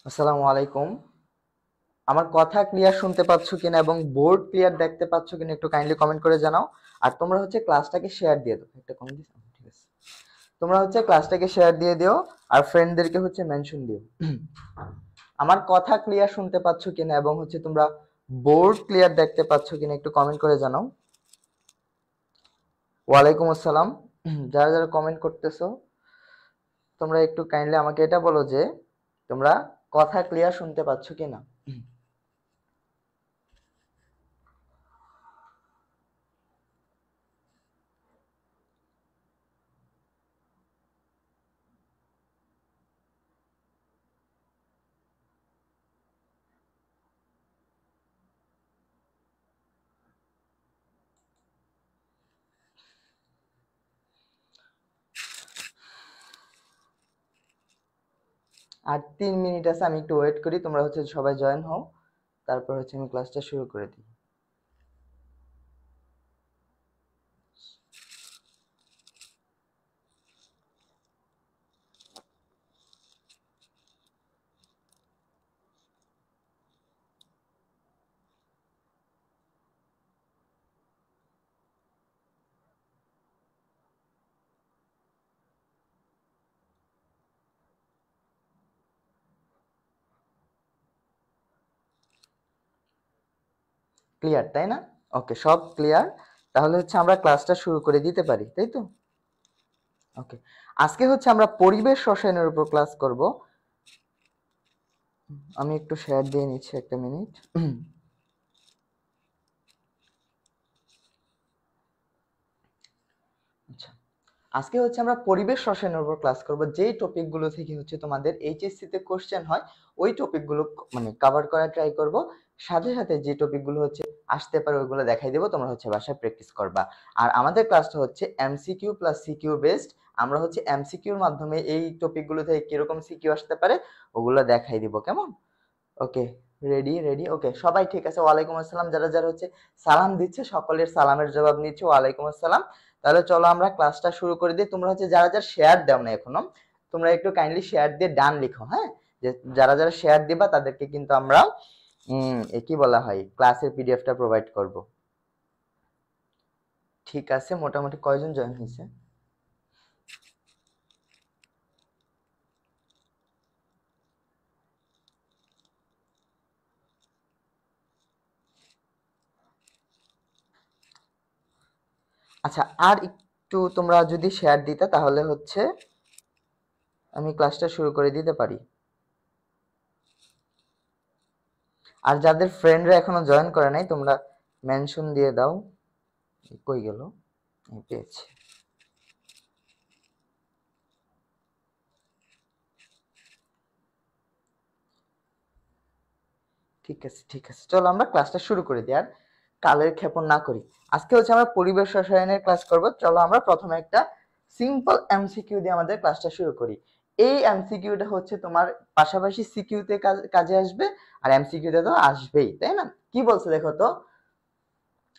আসসালামু আলাইকুম। আমার কথা ক্লিয়ার শুনতে পাচ্ছ কিনা এবং বোর্ড ক্লিয়ার দেখতে পাচ্ছ কিনা একটু কাইন্ডলি কমেন্ট করে জানাও। আর তোমরা হচ্ছে ক্লাসটাকে শেয়ার দিয়ে দাও। একটা কমেন্ট দিস, ঠিক আছে। তোমরা হচ্ছে ক্লাসটাকে শেয়ার দিয়ে দিও আর ফ্রেন্ডদেরকে হচ্ছে মেনশন দিও। আমার কথা ক্লিয়ার শুনতে পাচ্ছ কিনা এবং হচ্ছে তোমরা বোর্ড ক্লিয়ার দেখতে পাচ্ছ কিনা একটু কমেন্ট করে জানাও। ওয়ালাইকুম আসসালাম। যারা যারা কমেন্ট করতেছো তোমরা একটু কাইন্ডলি আমাকে এটা বলো যে তোমরা কথা ক্লিয়ার শুনতে পাচ্ছ কিনা। 3 মিনিট আছে, আমি একটু ওয়েট করি, তোমরা হচ্ছে সবাই জয়েন হও, তারপর হচ্ছে আমি ক্লাসটা শুরু করে দিই। ক্লিয়ার তাই না? ওকে, সব ক্লিয়ার। তাহলে হচ্ছে আমরা ক্লাসটা শুরু করে দিতে পারি, তাই তো? ওকে, আজকে হচ্ছে আমরা পরিবেশ রসায়নের উপর ক্লাস করব। আমি একটু শেয়ার দিয়ে নিচ্ছি, একটা মিনিট। আচ্ছা, আজকে হচ্ছে আমরা পরিবেশ রসায়নের উপর ক্লাস করব। যেই টপিকগুলো থেকে হচ্ছে তোমাদের এইচএসসি তে কোশ্চেন হয় ওই টপিকগুলো মানে কভার করার ট্রাই করব। সাথে সাথে যে টপিকগুলো হচ্ছে আসতে পারে ওইগুলো দেখাই দেব, তোমরা হচ্ছে বাসায় প্র্যাকটিস করবা। আর আমাদের ক্লাসটা হচ্ছে এমসিকিউ প্লাস সিকিউ বেসড। আমরা হচ্ছে এমসিকিউর মাধ্যমে এই টপিকগুলো থেকে কিরকম সিকিউ আসতে পারে ওগুলো দেখাই দিব, কেমন? ওকে, রেডি রেডি। ওকে, সবাই ঠিক আছে? ওয়ালাইকুম আসসালাম। যারা যারা হচ্ছে সালাম দিচ্ছে সকলের সালামের জবাব নিচ্ছে, ওয়ালাইকুম আসসালাম। তাহলে চলো আমরা ক্লাসটা শুরু করে দিই। তোমরা হচ্ছে যারা যারা শেয়ার দাও না এখনো, তোমরা একটু কাইন্ডলি শেয়ার দিয়ে ডান লিখো, হ্যাঁ? যে যারা যারা শেয়ার দিবা তাদেরকে কিন্তু আমরা কি বলা হয় ক্লাসের পিডিএফটা প্রোভাইড করব। ঠিক আছে, মোটামুটি কয়জন জয়েন হয়েছে? আচ্ছা, আর একটু তোমরা যদি শেয়ার দিতে তাহলে হচ্ছে আমি ক্লাসটা শুরু করে দিতে পারি। আর যাদের ফ্রেন্ডরা এখনো জয়েন করে নাই তোমরা মেনশন দিয়ে দাও। কই গেল? পেয়েছি। ঠিক আছে ঠিক আছে, চলো আমরা ক্লাসটা শুরু করে দিই, আর কালের ক্ষেপণ না করি। আজকে হচ্ছে আমরা পরিবেশ রসায়নের ক্লাস করব। চলো আমরা প্রথমে একটা সিম্পল এমসিকিউ দিয়ে আমাদের ক্লাসটা শুরু করি। এই এমসিকিউটা হচ্ছে তোমার পাশাপাশি সিকিউতে কাজে আসবে, আর এমসিকিউতে তো আসবেই, তাই না? কি বলছে দেখো তো,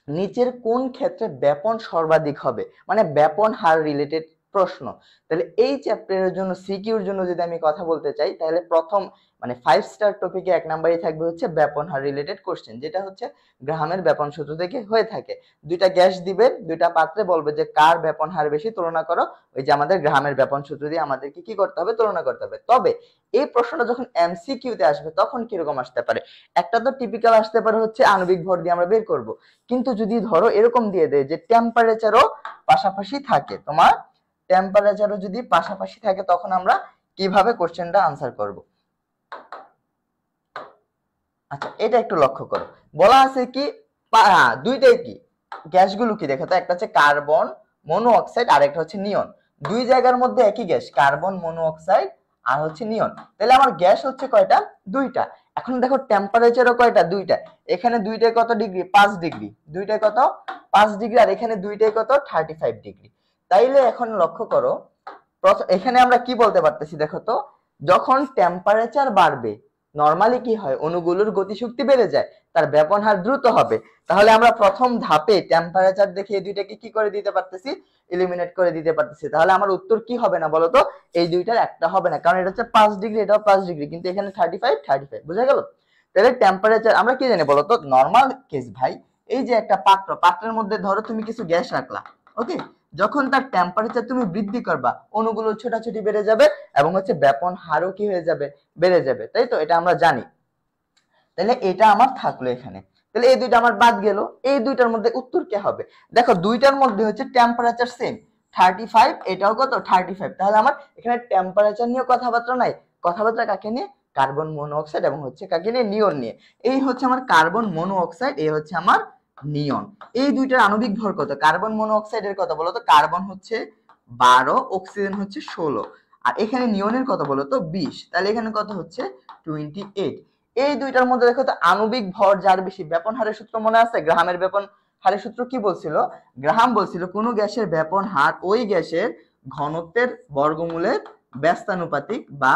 নিচের কোন ক্ষেত্রে ব্যাপন সর্বাধিক হবে, মানে ব্যাপন হার রিলেটেড প্রশ্ন। তাহলে এই চ্যাপ্টারের জন্য সিকিউর জন্য যদি আমি কথা বলতে চাই, তাহলে প্রথম মানে 5 স্টার টপিকে 1 নম্বরই থাকবে হচ্ছে ব্যাপন হার রিলেটেড কোশ্চেন, যেটা হচ্ছে গ্রাহামের ব্যাপন সূত্র থেকে হয়ে থাকে। দুইটা গ্যাস দিবে, দুইটা পাত্রে বলবে যে কার ব্যাপন হার বেশি তুলনা করো, ওই যে আমাদের গ্রাহামের ব্যাপন সূত্র দিয়ে আমাদেরকে কি করতে হবে, তুলনা করতে হবে। তবে এই প্রশ্নটা যখন এমসিকিউতে আসবে তখন কিরকম আসতে পারে, একটা তো টিপিক্যাল আসতে পারে হচ্ছে আণবিক ভর দিয়ে আমরা বের করব, কিন্তু যদি ধরো এরকম দিয়ে দেয় যে টেম্পারেচারও পাশাপাশি থাকে, তোমার টেম্পারেচারও যদি পাশাপাশি থাকে, তখন আমরা কিভাবে কোশ্চেনটা আনসার করব। আচ্ছা, এটা একটু লক্ষ্য করো, বলা আছে কি দুইটাই কি গ্যাসগুলো কি দেখো তো, একটা হচ্ছে কার্বন মনো অক্সাইড আর একটা হচ্ছে নিয়ন। দুই জায়গার মধ্যে একই গ্যাস, কার্বন মনো অক্সাইড আর হচ্ছে নিয়ন। তাহলে আমার গ্যাস হচ্ছে কয়টা, দুইটা। এখন দেখো টেম্পারেচারও কয়টা, দুইটা। এখানে দুইটায় কত ডিগ্রি, 5 ডিগ্রি, দুইটায় কত 5 ডিগ্রি, আর এখানে দুইটায় কত 35 ডিগ্রি। তাইলে এখন লক্ষ্য করো, এখানে আমরা কি বলতে পারতেছি দেখো তো, যখন টেম্পারেচার বাড়বে নরমালি কি হয়, অণুগুলোর গতিশক্তি বেড়ে যায়, তার ব্যাপন হার দ্রুত হবে। তাহলে আমরা প্রথম ধাপে টেম্পারেচার দেখে এই দুইটাকে কি করে দিতে পারতেছি, এলিমিনেট করে দিতে পারতেছি। তাহলে আমার উত্তর কি হবে না বলতো, এই দুইটার একটা হবে না, কারণ এটা হচ্ছে 5 ডিগ্রি, এটাও 5 ডিগ্রি, কিন্তু এখানে 35 বুঝা গেল? তাহলে টেম্পারেচার আমরা কি জানি বলতো, নরমাল কেস ভাই, এই যে একটা পাত্র, পাত্রের মধ্যে ধরো তুমি কিছু গ্যাস রাখলা, ওকে, যখন তার টেম্পারেচার তুমি বৃদ্ধি করবা, অণুগুলো ছোটাছুটি বেড়ে যাবে এবং হচ্ছে ব্যাপন হারও কি হয়ে যাবে, বেড়ে যাবে, তাই তো? এটা আমরা জানি। তাহলে এটা আমার থাকলো এখানে, তাহলে এই দুইটা আমার বাদ গেল। এই দুইটার মধ্যে উত্তর কি হবে, দেখো দুইটার মধ্যে হচ্ছে টেম্পারেচার সেম 35, এটাও কত 35, তাহলে আমার এখানে টেম্পারেচার নিয়ে কথাবার্তা নাই, কথাবার্তা কাকে নিয়ে, কার্বন মনো অক্সাইড এবং হচ্ছে কাকে নিয়ে, নিয়ন নিয়ে। এই হচ্ছে আমার কার্বন মনো অক্সাইড, এই হচ্ছে আমার নিয়ন। এই দুইটার আণবিক ভর কত, কার্বন মনো অক্সাইডের কত বলতো, কার্বন হচ্ছে 12, অক্সিজেন হচ্ছে 16, আর এখানে নিয়নের কত বলতো 20, তাহলে এখানে কত হচ্ছে 28। এই দুইটার মধ্যে দেখো তো আণবিক ভর যার বেশি, ব্যাপন হারের সূত্র মনে আছে, গ্রাহামের ব্যাপন হারের সূত্র কি বলছিল, গ্রাহাম বলছিল কোন গ্যাসের ব্যাপন হার ওই গ্যাসের ঘনত্বের বর্গমূলের ব্যস্তানুপাতিক বা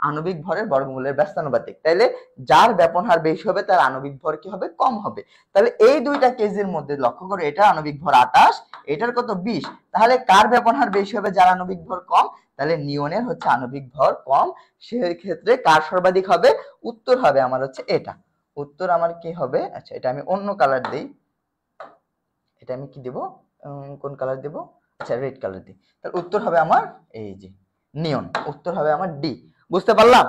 আণবিক ভরের বর্গমূলের ব্যস্তানুপাতিক। তাইলে যার ব্যাপন হার বেশি হবে তার আণবিক ভর কি হবে, কম হবে। তাহলে এই দুইটা কেসের মধ্যে লক্ষ্য করে, এটা আণবিক ভর 28, এটার কত 20, তাহলে কার ব্যাপন হার বেশি হবে, যার আণবিক ভর কম, তাহলে নিয়নের হচ্ছে আণবিক ভর কম, সেই ক্ষেত্রে কার সর্বাধিক হবে, উত্তর হবে আমার হচ্ছে এটা। উত্তর আমার কি হবে, আচ্ছা এটা আমি অন্য কালার দেই, এটা আমি কি দেব, কোন কালার দেব, আচ্ছা রেড কালার দিই। তাহলে উত্তর হবে আমার এই যে নিয়ন, উত্তর হবে আমার ডি। বুঝতে পারলাম?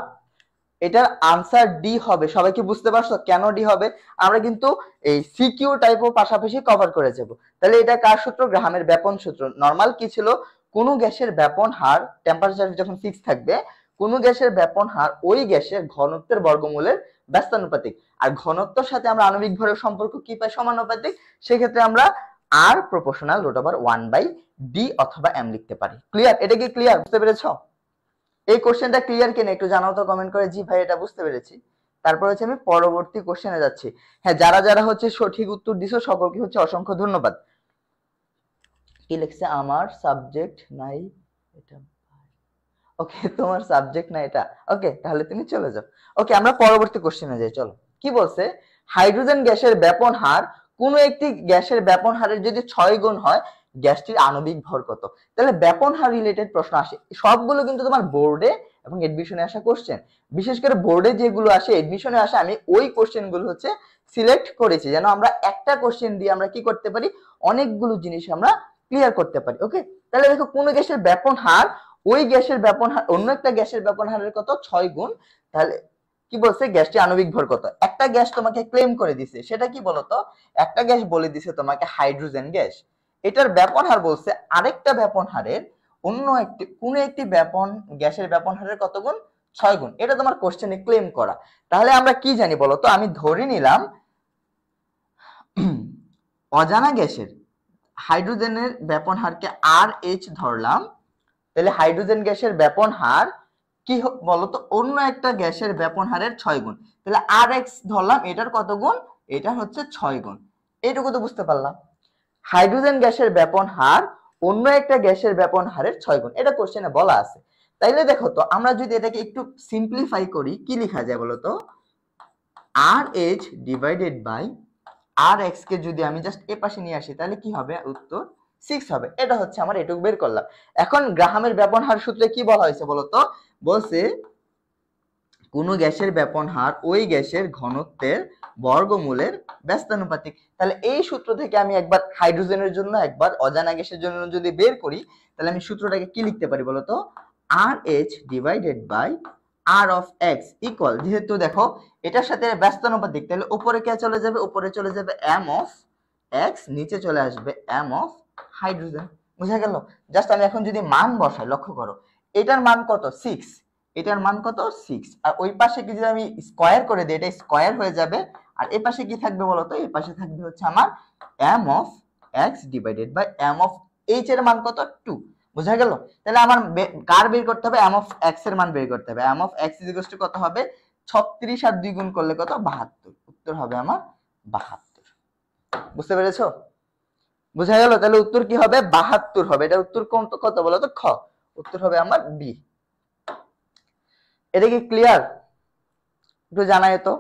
এটার আনসার ডি হবে। সবাই কি বুঝতে পারছো কেন ডি হবে? আমরা কিন্তু এই সিকিউ টাইপও পাশাপাশি কভার করে যাব। তাহলে এটা কার সূত্র, গ্রাহামের ব্যাপন সূত্র। নরমাল কি ছিল, কোন গ্যাসের ব্যাপন হার টেম্পারেচার যখন ফিক্স থাকবে, কোন গ্যাসের ব্যাপন হার ওই গ্যাসের ঘনত্বের বর্গমূলের ব্যস্তানুপাতিক, আর ঘনত্বের সাথে আমরা আণবিক ভরের সম্পর্ক কি পাই, সমানুপাতিক। সেক্ষেত্রে আমরা আর প্রপোর্শনাল √1/d অথবা m লিখতে পারি। ক্লিয়ার? এটা কি ক্লিয়ার? বুঝতে পেরেছো? এই কোশ্চেনটা ক্লিয়ার কিনা একটু জানাও তো কমেন্ট করে, জি ভাই এটা বুঝতে পেরেছি। তারপর হচ্ছে আমি পরবর্তী কোশ্চেনে যাচ্ছি। হ্যাঁ, যারা যারা হচ্ছে সঠিক উত্তর দিছো সকলকে হচ্ছে অসংখ্য ধন্যবাদ। কি লিখছে, আমার সাবজেক্ট নাই এটা, ওকে তোমার সাবজেক্ট না এটা, ওকে তাহলে তুমি চলে যাও। ওকে, আমরা পরবর্তী কোশ্চেনে যাই, চলো। কি বলছে, হাইড্রোজেন গ্যাসের ব্যাপন হার কোন একটি গ্যাসের ব্যাপন হারের যদি 6 গুণ হয়, গ্যাসটির আণবিক ভর কত? তাহলে ব্যাপন হার রিলেটেড প্রশ্ন আসে, সবগুলো কিন্তু তোমার বোর্ডে এবং এডমিশনে আসা কোশ্চেন। বিশেষ করে বোর্ডে যেগুলো আসে, এডমিশনে আসে, আমি ওই কোশ্চেন গুলো হচ্ছে সিলেক্ট করেছি যেন আমরা একটা কোশ্চেন দিয়ে আমরা কি করতে পারি, অনেকগুলো জিনিস আমরা ক্লিয়ার করতে পারি। ওকে, তাহলে দেখো কোন গ্যাসের ব্যাপন হার ওই গ্যাসের ব্যাপন হার অন্য একটা গ্যাসের ব্যাপন হারের কত, 6 গুণ। তাহলে কি বলছে, গ্যাসটি আণবিক ভর কত? একটা গ্যাস তোমাকে ক্লেম করে দিছে, সেটা কি বলতো, একটা গ্যাস বলে দিছে তোমাকে হাইড্রোজেন গ্যাস, এটার ব্যাপন হার বলছে আরেকটা ব্যাপন হারের অন্য একটি কোন একটি ব্যাপন গ্যাসের ব্যাপন হারের কত গুণ, 6 গুণ। এটা তোমার কোশ্চেনে ক্লেম করা। তাহলে আমরা কি জানি বলতো, আমি ধরে নিলাম অজানা গ্যাসের হাইড্রোজেনের ব্যাপন হারকে RH ধরলাম, তাহলে হাইড্রোজেন গ্যাসের ব্যাপন হার কি বলতো, অন্য একটা গ্যাসের ব্যাপন হারের 6 গুণ। তাহলে RH ধরলাম, এটার কত গুণ, এটা হচ্ছে 6 গুণ। এইটুকু তো বুঝতে পারলাম। হাইড্রোজেন গ্যাসের ব্যাপন হার অন্য একটা গ্যাসের ব্যবহারের 6 গুণ। এটা কোশ্চেনে বলা আছে। তাইলে দেখো তো আমরা যদি এটাকে একটু সিম্পলিফাই করি কি লেখা যায় বলো তো, RH ডিভাইডেড বাই Rx কে যদি আমি জাস্ট এ পাশে নিয়ে আসি তাহলে কি হবে, উত্তর 6 হবে। এটা হচ্ছে আমার এটুকু বের করলাম। এখন গ্রাহামের ব্যবহার সূত্রে কি বলা হয়েছে বলতো, বলছে কোন গ্যাসের ব্যবহার ওই গ্যাসের ঘনত্বের বর্গমূলের ব্যস্তানুপাতিক। তাহলে এই সূত্র থেকে আমি একবার হাইড্রোজেনের জন্য একবার অজানা গ্যাসের জন্য যদি বের করি তাহলে আমি সূত্রটাকে কি লিখতে পারি বলতো, RH divided by R of X equal, যেহেতু দেখো এটার সাথে ব্যস্তানুপাতিক তাহলে উপরে কে চলে যাবে, উপরে চলে যাবে M অফ X, নিচে চলে আসবে M অফ হাইড্রোজেন। বুঝা গেল? জাস্ট আমি এখন যদি মান বসাই, লক্ষ্য করো এটার মান কত 6, এটার মান কত 6, আর ওই পাশে কি যদি আমি স্কয়ার করে দিই এটা স্কয়ার হয়ে যাবে, আর এই পাশে কি থাকবে বলতো, এই পাশে থাকবে হচ্ছে আমার M of X divided by M of H এর মান কত 2। বুঝা গেল? তাহলে আমার কার বের করতে হবে, M অফ X এর মান বের করতে হবে। M of X equal to কত হবে, 36 আর 2 গুণ করলে কত 72, উত্তর হবে আমার 72। বুঝতে পেরেছো? বুঝা গেল? তাহলে উত্তর কি হবে, 72 হবে। এটা উত্তর কত বলো তো, খ, উত্তর হবে আমার বি। এটা কি ক্লিয়ার? একটু জানাই তো।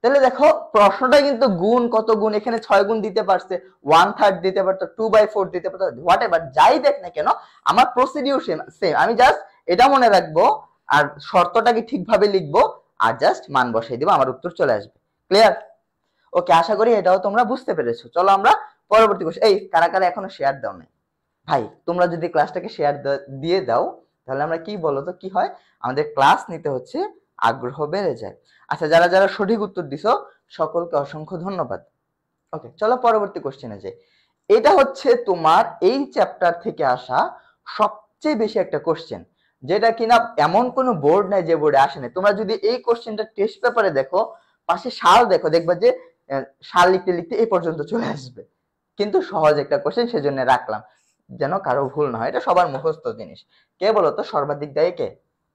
তাহলে দেখো প্রশ্নটা কিন্তু গুণ, কত গুণ, এখানে 6 গুণ দিতে পারছে, 1/3 দিতে পারতো, 2/4 দিতে পারতো, হোয়াটএভার যাই দেখ না কেন আমার প্রসিডিউর সেম। আমি জাস্ট এটা মনে রাখবো আর শর্তটাকে ঠিকভাবে লিখবো আর জাস্ট মান বসাই দিব, আমার উত্তর চলে আসবে। ক্লিয়ার? ওকে, আশা করি এটাও তোমরা বুঝতে পেরেছো। চলো আমরা পরবর্তী কোশ্চেন। এই কারা কারা এখনো শেয়ার দাও নাই ভাই, তোমরা যদি ক্লাসটাকে শেয়ার দিয়ে দাও তাহলে আমরা কি বলো তো কি হয়, আমাদের ক্লাস নিতে হচ্ছে আগ্রহ বেড়ে যায়। আচ্ছা, যারা যারা সঠিক উত্তর দিছো সকলকে অসংখ্য ধন্যবাদ। ওকে, চলো পরবর্তী কোশ্চেনে যাই। এটা হচ্ছে তোমার এই চ্যাপ্টার থেকে আসা সবচেয়ে বেশি একটা কোশ্চেন, যেটা কিনা এমন কোনো বোর্ড নাই যে বোর্ডে আসে না। তোমরা যদি এই কোশ্চেনটা টেস্ট পেপারে দেখো, পাশে সাল দেখো, দেখবা যে সাল লিখতে লিখতে এই পর্যন্ত চলে আসবে। কিন্তু সহজ একটা কোশ্চেন, সেজন্য রাখলাম যেন কারো ভুল না হয়। এটা সবার মুখস্থ জিনিস। কে বলতো সর্বাধিক দায়ী কে?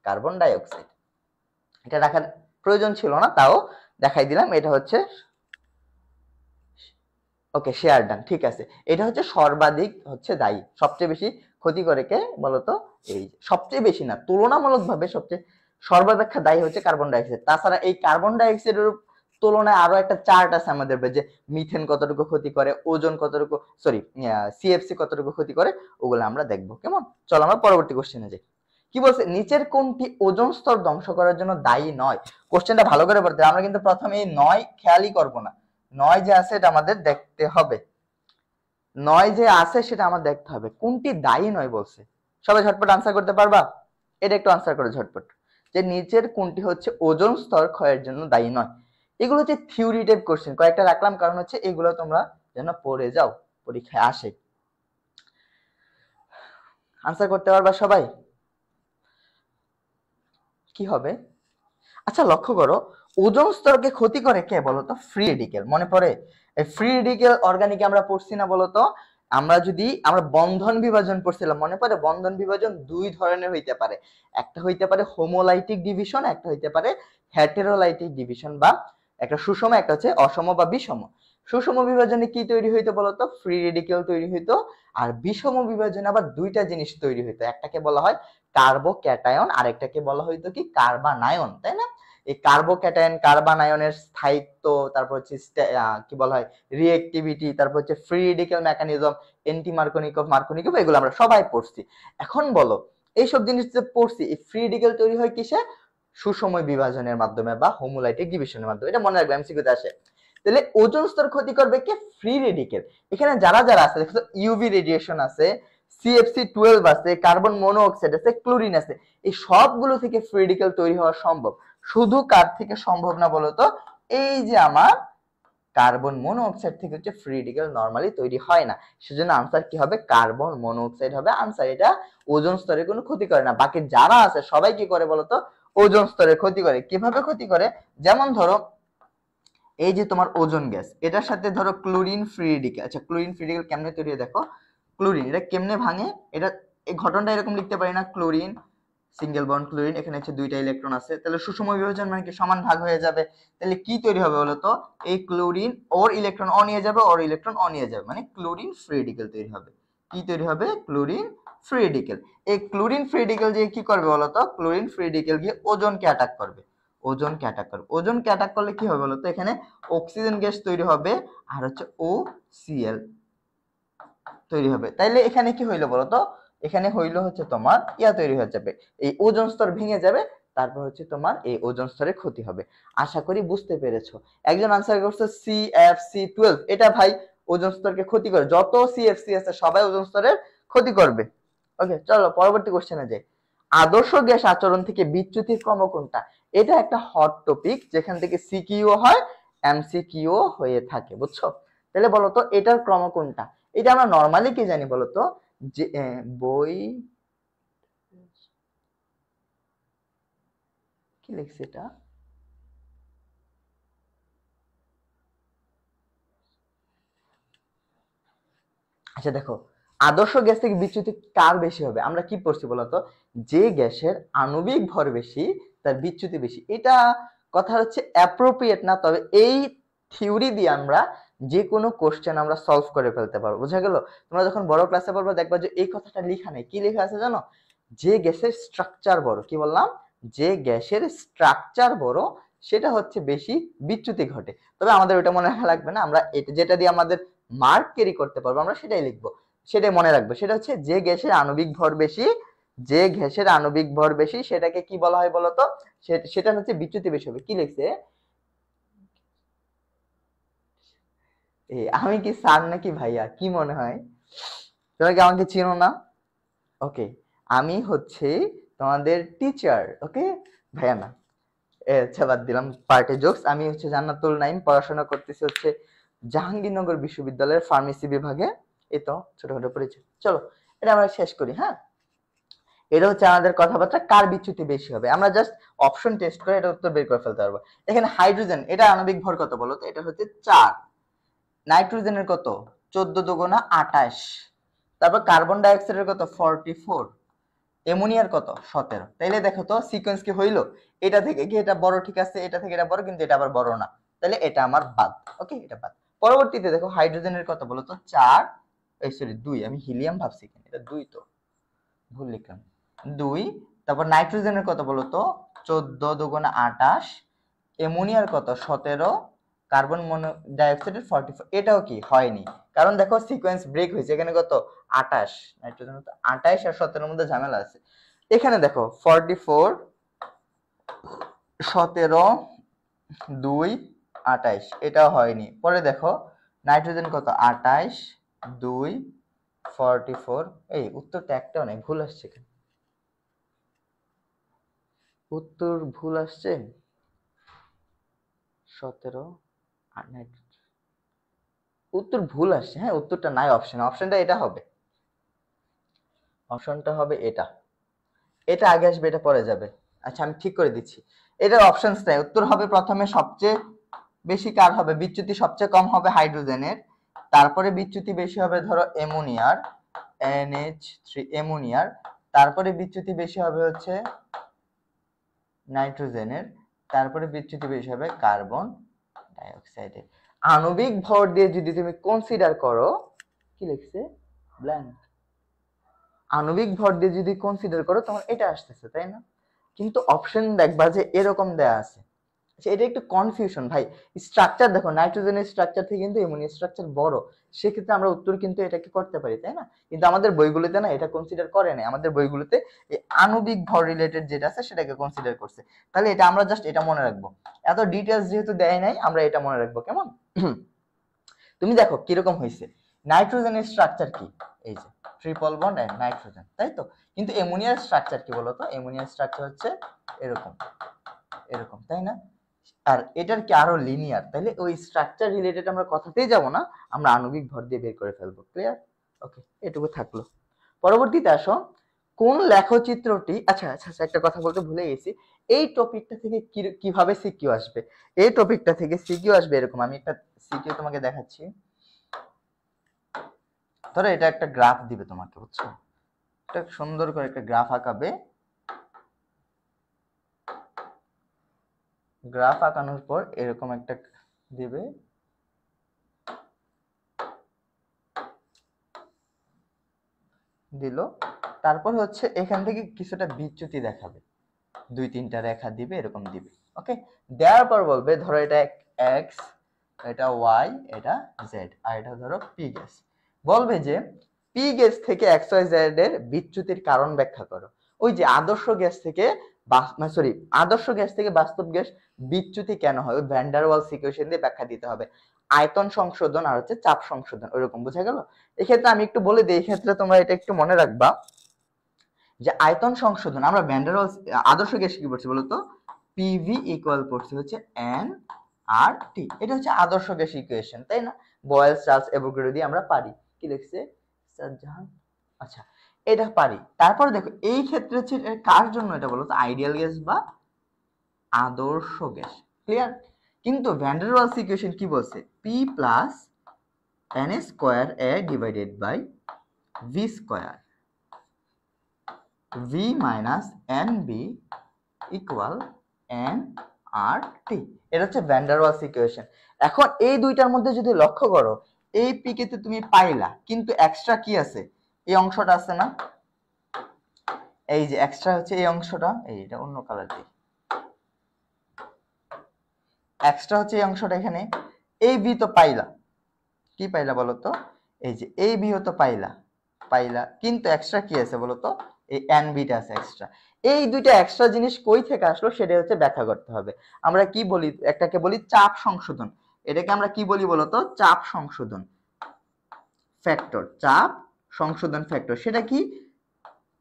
Carbon die oxide. এটা রাখার প্রয়োজন ছিল না, তাও দেখাই দিলাম। এটা হচ্ছে ওকে, শেয়ার ডান, ঠিক আছে। এটা হচ্ছে সর্বাধিক হচ্ছে দায়ী, সবচেয়ে বেশি ক্ষতি করে কে বলতো, এই সবচেয়ে বেশি না, তুলনামূলক ভাবে সবচেয়ে সর্বাপেক্ষা দায়ী হচ্ছে কার্বন ডাই অক্সাইড। তাছাড়া এই কার্বন ডাই অক্সাইডের তুলনায় আরো একটা চার্ট আছে আমাদের, যে মিথেন কতটুকু ক্ষতি করে, ওজোন কতটুকু, সরি সিএফসি কতটুকু ক্ষতি করে, ওগুলো আমরা দেখবো। কেমন? চলো আমরা পরবর্তী কোশ্চেনে যাই। কি বলছে, নিচের কোনটি ওজোন স্তর ধ্বংস করার জন্য দায়ী নয়? কোশ্চেনটা ভালো করে পড়তে, আমরা কিন্তু প্রথমে এই নয় খেয়ালই করবো না, নয় যে আছে এটা আমাদের দেখতে হবে, নয় যে আছে সেটা আমার দেখতে হবে, কোনটি দায়ী নয় বলছে। সবাই ঝটপট আনসার করতে পারবা? এটা একটু আনসার করে ঝটপট, যে নিচের কোনটি হচ্ছে ওজোন স্তর ক্ষয়ের জন্য দায়ী নয়। এগুলো হচ্ছে থিওরি টাইপ কোশ্চেন, কয়েকটা রাখলাম কারণ হচ্ছে এগুলো তোমরা যেন পড়ে যাও, পরীক্ষায় আসে। আনসার করতে পারবা সবাই? কি হবে? আচ্ছা লক্ষ্য করো, ওজোন স্তরকে ক্ষতি করে কে বলতো? Free radical. মনে পড়ে এই ফ্রি রেডিকেল অর্গানিকে আমরা পড়ছি না বলতো? আমরা বন্ধন বিভাজন পড়ছিলাম, মনে পড়ে? বন্ধন বিভাজন দুই ধরনের হইতে পারে, একটা হইতে পারে হোমোলাইটিক ডিভিশন, একটা হইতে পারে হেটেরোলাইটিক ডিভিশন, বা একটা সুষম, একটা হচ্ছে অসম বা বিষম। সুষম বিভাজনে কি তৈরি হইতো বলতো? ফ্রি রেডিকেল তৈরি হইতো। আর বিষম বিভাজনে আবার দুইটা জিনিস তৈরি হইতো, একটাকে বলা হয় কার্বোক্যাটায়ন, আর একটাকে বলা হইতো কি কার্বানায়ন, তাই না? এই কার্বোক্যাটায়ন কার্বানায়নের স্থায়িত্ব, তারপর হচ্ছে কি বলা হয় রিঅ্যাক্টিভিটি, তারপর হচ্ছে ফ্রি রেডিক্যাল মেকানিজম, এন্টি মার্কোনিকভ, মার্কোনিকভ, এগুলো আমরা সবাই পড়ছি। এখন বলো এইসব জিনিস যে পড়ছি, এই ফ্রি রেডিক্যাল তৈরি হয় কিসে? সুষম বিভাজনের মাধ্যমে বা হোমোলাইটিক ডিভিশনের মাধ্যমে। এটা মনে রাখবে, এমসিকিউতে আসে। তাহলে ওজোন স্তর ক্ষতি করবে কে? Free radical. এখানে যারা যারা আছে দেখো, ইউভি রেডিয়েশন আছে, CFC12 আছে, কার্বন মনোঅক্সাইড আছে, ক্লোরিন আছে, এই সবগুলো থেকে ফ্রি রেডিক্যাল তৈরি হওয়া সম্ভব। শুধু কার থেকে সম্ভব না বলতো? এই যে আমার কার্বন মনোঅক্সাইড থেকে হচ্ছে ফ্রি রেডিক্যাল নরমালি তৈরি হয় না। সেজন্য আনসার কি হবে? কার্বন মনোঅক্সাইড হবে আনসার। এটা ওজোন স্তরে কোনো ক্ষতি করে না। বাকি যারা আছে সবাই কি করে বলতো? ওজোন স্তরে ক্ষতি করে। কিভাবে ক্ষতি করে? যেমন ধরো এই যে তোমার ওজোন গ্যাস, এটার সাথে ধরো ক্লোরিন ফ্রি রেডিক্যাল। আচ্ছা, ক্লোরিন ফ্রি রেডিক্যাল কেমনে তৈরি হয় দেখো। ক্লোরিন এটা কেমনে ভাঙে, এটা এই ঘটনাটা এরকম লিখতে পারি না, ক্লোরিন সিঙ্গেল বন্ড ক্লোরিন, এখানে হচ্ছে দুইটা ইলেকট্রন আছে, তাহলে সুষম বিভাজন মানে কি সমান ভাগ হয়ে যাবে। তাহলে কি তৈরি হবে বলতো? এই ক্লোরিন ওর ইলেকট্রন অ নিয়ে যাবে, ওর ইলেকট্রন অ নিয়ে যাবে, মানে ক্লোরিন ফ্রি রেডিক্যাল তৈরি হবে। কি তৈরি হবে? Chlorine free radical. এই ক্লোরিন ফ্রি রেডিকেল দিয়ে কি করবে বলতো? ক্লোরিন ফ্রি রেডিকেল গিয়ে ওজনকে অ্যাটাক করবে। ওজনকে অ্যাটাক করবে। ওজনকে অ্যাটাক করলে কি হবে বলতো? এখানে অক্সিজেন গ্যাস তৈরি হবে আর হচ্ছে OCl তৈরি হবে। তাইলে এখানে কি হইলো বলতো? এখানে হইলো হচ্ছে তোমার ইয়া তৈরি হয়ে যাবে, এই ওজোন স্তর ভেঙে যাবে, তারপর হচ্ছে তোমার এই ওজোন স্তরে ক্ষতি হবে। আশা করি বুঝতে পেরেছো। একজন আনসার করছে CFC12, এটা ভাই ওজোন স্তরকে ক্ষতি করে, যত CFC আছে সবাই ওজোন স্তরের ক্ষতি করবে। ওকে, চলো পরবর্তী কোশ্চেনে যাই। আদর্শ গ্যাস আচরণ থেকে বিচ্যুতির ক্রম কোনটা? এটা একটা হট টপিক, যেখান থেকে সিকিউ হয়, MCQ হয়ে থাকে, বুঝছো? তাহলে বলো তো এটার ক্রম কোনটা? এটা আমরা নরমালি কি জানি বলতো? যে বই কি লিখছে এটা? আচ্ছা দেখো, আদর্শ গ্যাস থেকে বিচ্যুতি কার বেশি হবে? আমরা কি পড়ছি বলতো? যে গ্যাসের আণবিক ভর বেশি তার বিচ্যুতি বেশি। এটা কথা হচ্ছে অ্যাপ্রোপ্রিয়েট না, তবে এই থিওরি দিয়ে আমরা যে কোনো কোশ্চেন আমরা সলভ করে ফেলতে পারবো। বুঝা গেল? তোমরা যখন বড় ক্লাসে পড়বে দেখবা যে এই কথাটা লেখা নেই। কি লেখা আছে জানো? যে গ্যাসের স্ট্রাকচার বড়, কি বললাম? যে গ্যাসের স্ট্রাকচার বড় সেটা হচ্ছে বেশি বিচ্যুতি ঘটে। তবে আমাদের ওটা মনে রাখা লাগবে না, আমরা যেটা দিয়ে আমাদের মার্ক ক্যারি করতে পারবো আমরা সেটাই লিখবো, সেটাই মনে রাখবো। সেটা হচ্ছে যে গ্যাসের আণবিক ভর বেশি, যে গ্যাসের আণবিক ভর বেশি সেটাকে কি বলা হয় বলতো? সেটা হচ্ছে বিচ্যুতি বেশি হবে। কি লিখছে? আমি কি স্যার নাকি ভাইয়া? কি মনে হয়? তোমরা কি আমাকে চিনো না? ওকে, আমি হচ্ছে তোমাদের টিচার। ওকে, ভাইয়া না। আচ্ছা, বাদ দিলাম পার্টি জোকস। আমি হচ্ছে জান্নাতুল নাইম, পড়াশোনা করতেছি হচ্ছে জাহাঙ্গীরনগর বিশ্ববিদ্যালয়ের ফার্মেসি বিভাগে। এই তো ছোটখাটো পরিচয়। চলো এটা আমরা শেষ করি। হ্যাঁ, এটা হচ্ছে আমাদের কথাবার্তা কার বিচ্যুতি বেশি হবে। আমরা জাস্ট অপশন টেস্ট করে এটা উত্তর বের করে ফেলতে পারবো। এখানে হাইড্রোজেন, এটা আণবিক ভর কত বলো তো? এটা হচ্ছে 4। নাইট্রোজেনের কত? 14 দুগুণা 28। তারপর কার্বন ডাই অক্সাইডের কত? 44। অ্যামোনিয়ার কত? 17। তাইলে দেখো তো সিকোয়েন্স কি হইলো? এটা থেকে কি এটা বড়, ঠিক আছে, এটা থেকে এটা বড়, কিন্তু এটা আবার বড় না। তাহলে এটা আমার বাদ। ওকে, এটা বাদ। পরবর্তীতে দেখো হাইড্রোজেনের কত বলো তো? 4, এই সরি 2, আমি হিলিয়াম ভাবছি, এটা 2 তো ভুল লিখলাম, 2। তারপর নাইট্রোজেনের কত বলো তো? 14 দুগুণা 28। অ্যামোনিয়ার কত? 17। কার্বন ডাইঅক্সাইডের 44। এটাও কি হয়নি, কারণ দেখো সিকোয়েন্স ব্রেক হয়েছে। এখানে কত? 28, নাইট্রোজেন 28 আর 17 মধ্যে ঝামেলা আছে। এখানে দেখো 44, 17, 2, 28, এটাও হয়নি। পরে দেখো নাইট্রোজেন কত? 28, 2, 44। এই উত্তরটা একটাও নেই, ভুল আসছে। উত্তর ভুল আসছে। 17 আর উত্তর ভুল আসছে। হ্যাঁ, উত্তরটা নাই অপশন, অপশনটা এটা হবে, অপশনটা হবে এটা। এটা আগে আসবে, এটা পরে যাবে। আচ্ছা, আমি ঠিক করে দিচ্ছি। এটার অপশনস নাই। উত্তর হবে প্রথমে সবচেয়ে বেশি কার হবে? বিচ্যুতি সবচেয়ে কম হবে হাইড্রোজেনের, তারপরে বিচ্যুতি বেশি হবে ধরো অ্যামোনিয়ার, NH3 অ্যামোনিয়ার, তারপরে বিচ্যুতি বেশি হবে হচ্ছে নাইট্রোজেনের, তারপরে বিচ্যুতি বেশি হবে কার্বন ডাইঅক্সাইডের। আণবিক ভর দিয়ে যদি তুমি কনসিডার করো, কি লিখছে? ব্ল্যাঙ্ক। আণবিক ভর দিয়ে যদি কনসিডার করো তখন এটা আসতেছে, তাই না? কিন্তু অপশন দেখবা যে এরকম দেয়া আছে। আচ্ছা, এটা একটু কনফিউশন ভাই। স্ট্রাকচার দেখো, নাইট্রোজেনের স্ট্রাকচার থেকে কিন্তু অ্যামোনিয়া স্ট্রাকচার বড়, সেক্ষেত্রে আমরা উত্তর কিন্তু এটাকে করতে পারি, তাই না? কিন্তু আমাদের বইগুলোতে না এটা কনসিডার করে না। আমাদের বইগুলোতে এই আণবিক ভর রিলেটেড যেটা আছে সেটাকে কনসিডার করছে। তাহলে এটা আমরা জাস্ট এটা মনে রাখবো। এত ডিটেইলস যেহেতু দেয় নাই, আমরা এটা মনে রাখবো, কেমন? তুমি দেখো কিরকম হয়েছে। নাইট্রোজেনের স্ট্রাকচার কি? এই যে ট্রিপল বন্ড এন্ড নাইট্রোজেন, তাই তো? কিন্তু অ্যামোনিয়ার স্ট্রাকচার কি বলতো? অ্যামোনিয়ার স্ট্রাকচার হচ্ছে এরকম, এরকম, তাই না? আর এটার কি আরো লিনিয়ার। তাহলে ওই স্ট্রাকচার রিলেটেড আমরা কথাতেই যাব না, আমরা আণবিক ভর দিয়ে বের করে ফেলবো। ক্লিয়ার? ওকে, এটুকু থাকলো। পরবর্তীতে আসো, কোন লেখচিত্রটি, আচ্ছা আচ্ছা আচ্ছা, একটা কথা বলতে ভুলে গেছি। এই টপিকটা থেকে কিভাবে সিকিউ আসবে? এই টপিকটা থেকে সিকিউ আসবে এরকম। আমি একটা সিকিউ তোমাকে দেখাচ্ছি। ধরো এটা একটা গ্রাফ দিবে তোমাকে, বুঝছো? এটা সুন্দর করে একটা গ্রাফ আঁকাবে। গ্রাফ আঁকানোর পর এরকম একটা দিবে। দিল, তারপর হচ্ছে এখান থেকে কিছুটা বিচ্যুতি দেখাবে, 2-3টা রেখা দিবে, এরকম দিবে। ওকে, দেওয়ার পর বলবে ধরো এটা এক্স, এটা ওয়াই, এটা জেড, আর এটা ধরো পি গ্যাস। বলবে যে পি গ্যাস থেকে এক্স ওয়াই জেড এর বিচ্যুতির কারণ ব্যাখ্যা করো। ওই যে আদর্শ গ্যাস থেকে বাস্তব গ্যাস বিচ্যুতি কেন হয়, ওই ভ্যান ডার ওয়ালস ইকুয়েশন দিয়ে ব্যাখ্যা দিতে হবে। আয়তন সংশোধন আর হচ্ছে চাপ সংশোধন, ওইরকম বোঝা গেল। এক্ষেত্রে আমি একটু বলে দিই, এক্ষেত্রে তোমরা এটা একটু মনে রাখবা যে আয়তন সংশোধন আমরা ভ্যান ডার ওয়ালস আদর্শ গ্যাস কি বলছি বলতো, পিভি ইকুয়াল পড়ছে হচ্ছে এন আর টি, এটা হচ্ছে আদর্শ গ্যাস ইকুয়েশন, তাই না? বয়েলস, চার্লস, অ্যাভোগাড্রো দিয়ে আমরা পারি। কি লিখছে জাহান, আচ্ছা এটা পারি। তারপর দেখো এই ক্ষেত্রে হচ্ছে কার জন্য এটা বলতো, আইডিয়াল গ্যাস বা আদর্শ গ্যাস, ক্লিয়ার? কিন্তু ভ্যান ডার ওয়ালস ইকুয়েশন কি বলছে, P plus N square A divided by V square V minus N B equal N R T, এটা হচ্ছে ভ্যান ডার ওয়ালস ইকুয়েশন। এখন এই দুইটার মধ্যে যদি লক্ষ্য করো, এই পি কে তো তুমি পাইলা, কিন্তু এক্সট্রা কি আছে, এই অংশটা আছে না, এই যে এক্সট্রা হচ্ছে এই অংশটা, এটা অন্য কালার দিই, এক্সট্রা হচ্ছে এই অংশটা, এখানে এই বি তো পাইলা, কি পাইলা বলো তো, এই যে এই বি তো পাইলা, কিন্তু এক্সট্রা কি আছে বলো তো, এই এন বিটা আছে এক্সট্রা। এই দুইটা এক্সট্রা জিনিস কই থেকে আসলো সেটা হচ্ছে ব্যাখ্যা করতে হবে। আমরা কি বলি, একটাকে বলি চাপ সংশোধন, এটাকে আমরা কি বলি বলতো, চাপ সংশোধন ফ্যাক্টর, চাপ সংশোধন ফ্যাক্টর, সেটা কি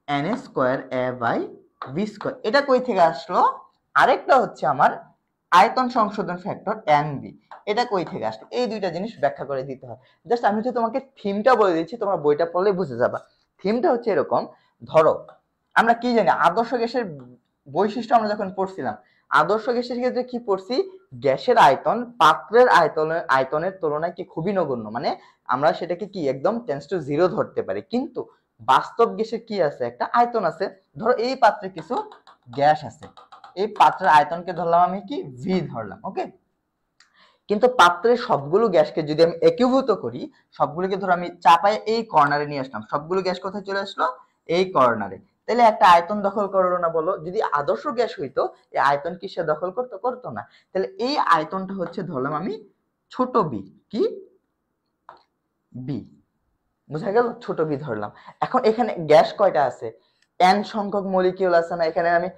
N square A by V square, এটা কই থেকে আসলো। আরেকটা হচ্ছে আমার আয়তন সংশোধন ফ্যাক্টর এন বি, এটা কই থেকে আসলো, এই দুইটা জিনিস ব্যাখ্যা করে দিতে হয়। জাস্ট আমি হচ্ছে তোমাকে থিমটা বলে দিচ্ছি, তোমরা বইটা পড়লে বুঝে যাবা। থিমটা হচ্ছে এরকম, ধরো আমরা কি জানি আদর্শ গ্যাসের বৈশিষ্ট্য আমরা যখন পড়ছিলাম, আদর্শ গ্যাসের ক্ষেত্রে কি পড়ছি, গ্যাসের আয়তন পাত্রের আয়তনের তুলনায় কি খুবই নগণ্য, মানে আমরা সেটাকে কি একদম টেন্স টু জিরো ধরতে পারি। কিন্তু বাস্তব গ্যাসের কি আছে, একটা আয়তন আছে। ধরো এই পাত্রে কিছু গ্যাস আছে, এই পাত্রের আয়তনকে ধরলাম আমি কি ভি ধরলাম, ওকে। কিন্তু পাত্রের সবগুলো গ্যাসকে যদি আমি একীভূত করি, সবগুলোকে ধরো আমি চাপায় এই কর্নারে নিয়ে আসলাম, সবগুলো গ্যাস কোথায় চলে আসলো, এই কর্নারে, তাহলে একটা আয়তন দখল করলো না বলো? যদি আদর্শ গ্যাস হইতো এই আয়তন কি সে দখল করতো না। তাহলে এই আয়তনটা হচ্ছে ধরলাম আমি ছোট বি, কি বি, বুঝা গেল, ছোট বি ধরলাম। এখন এখানে গ্যাস কয়টা আছে, এন সংখ্যক মলিকিউল আছে না, এখানে আমি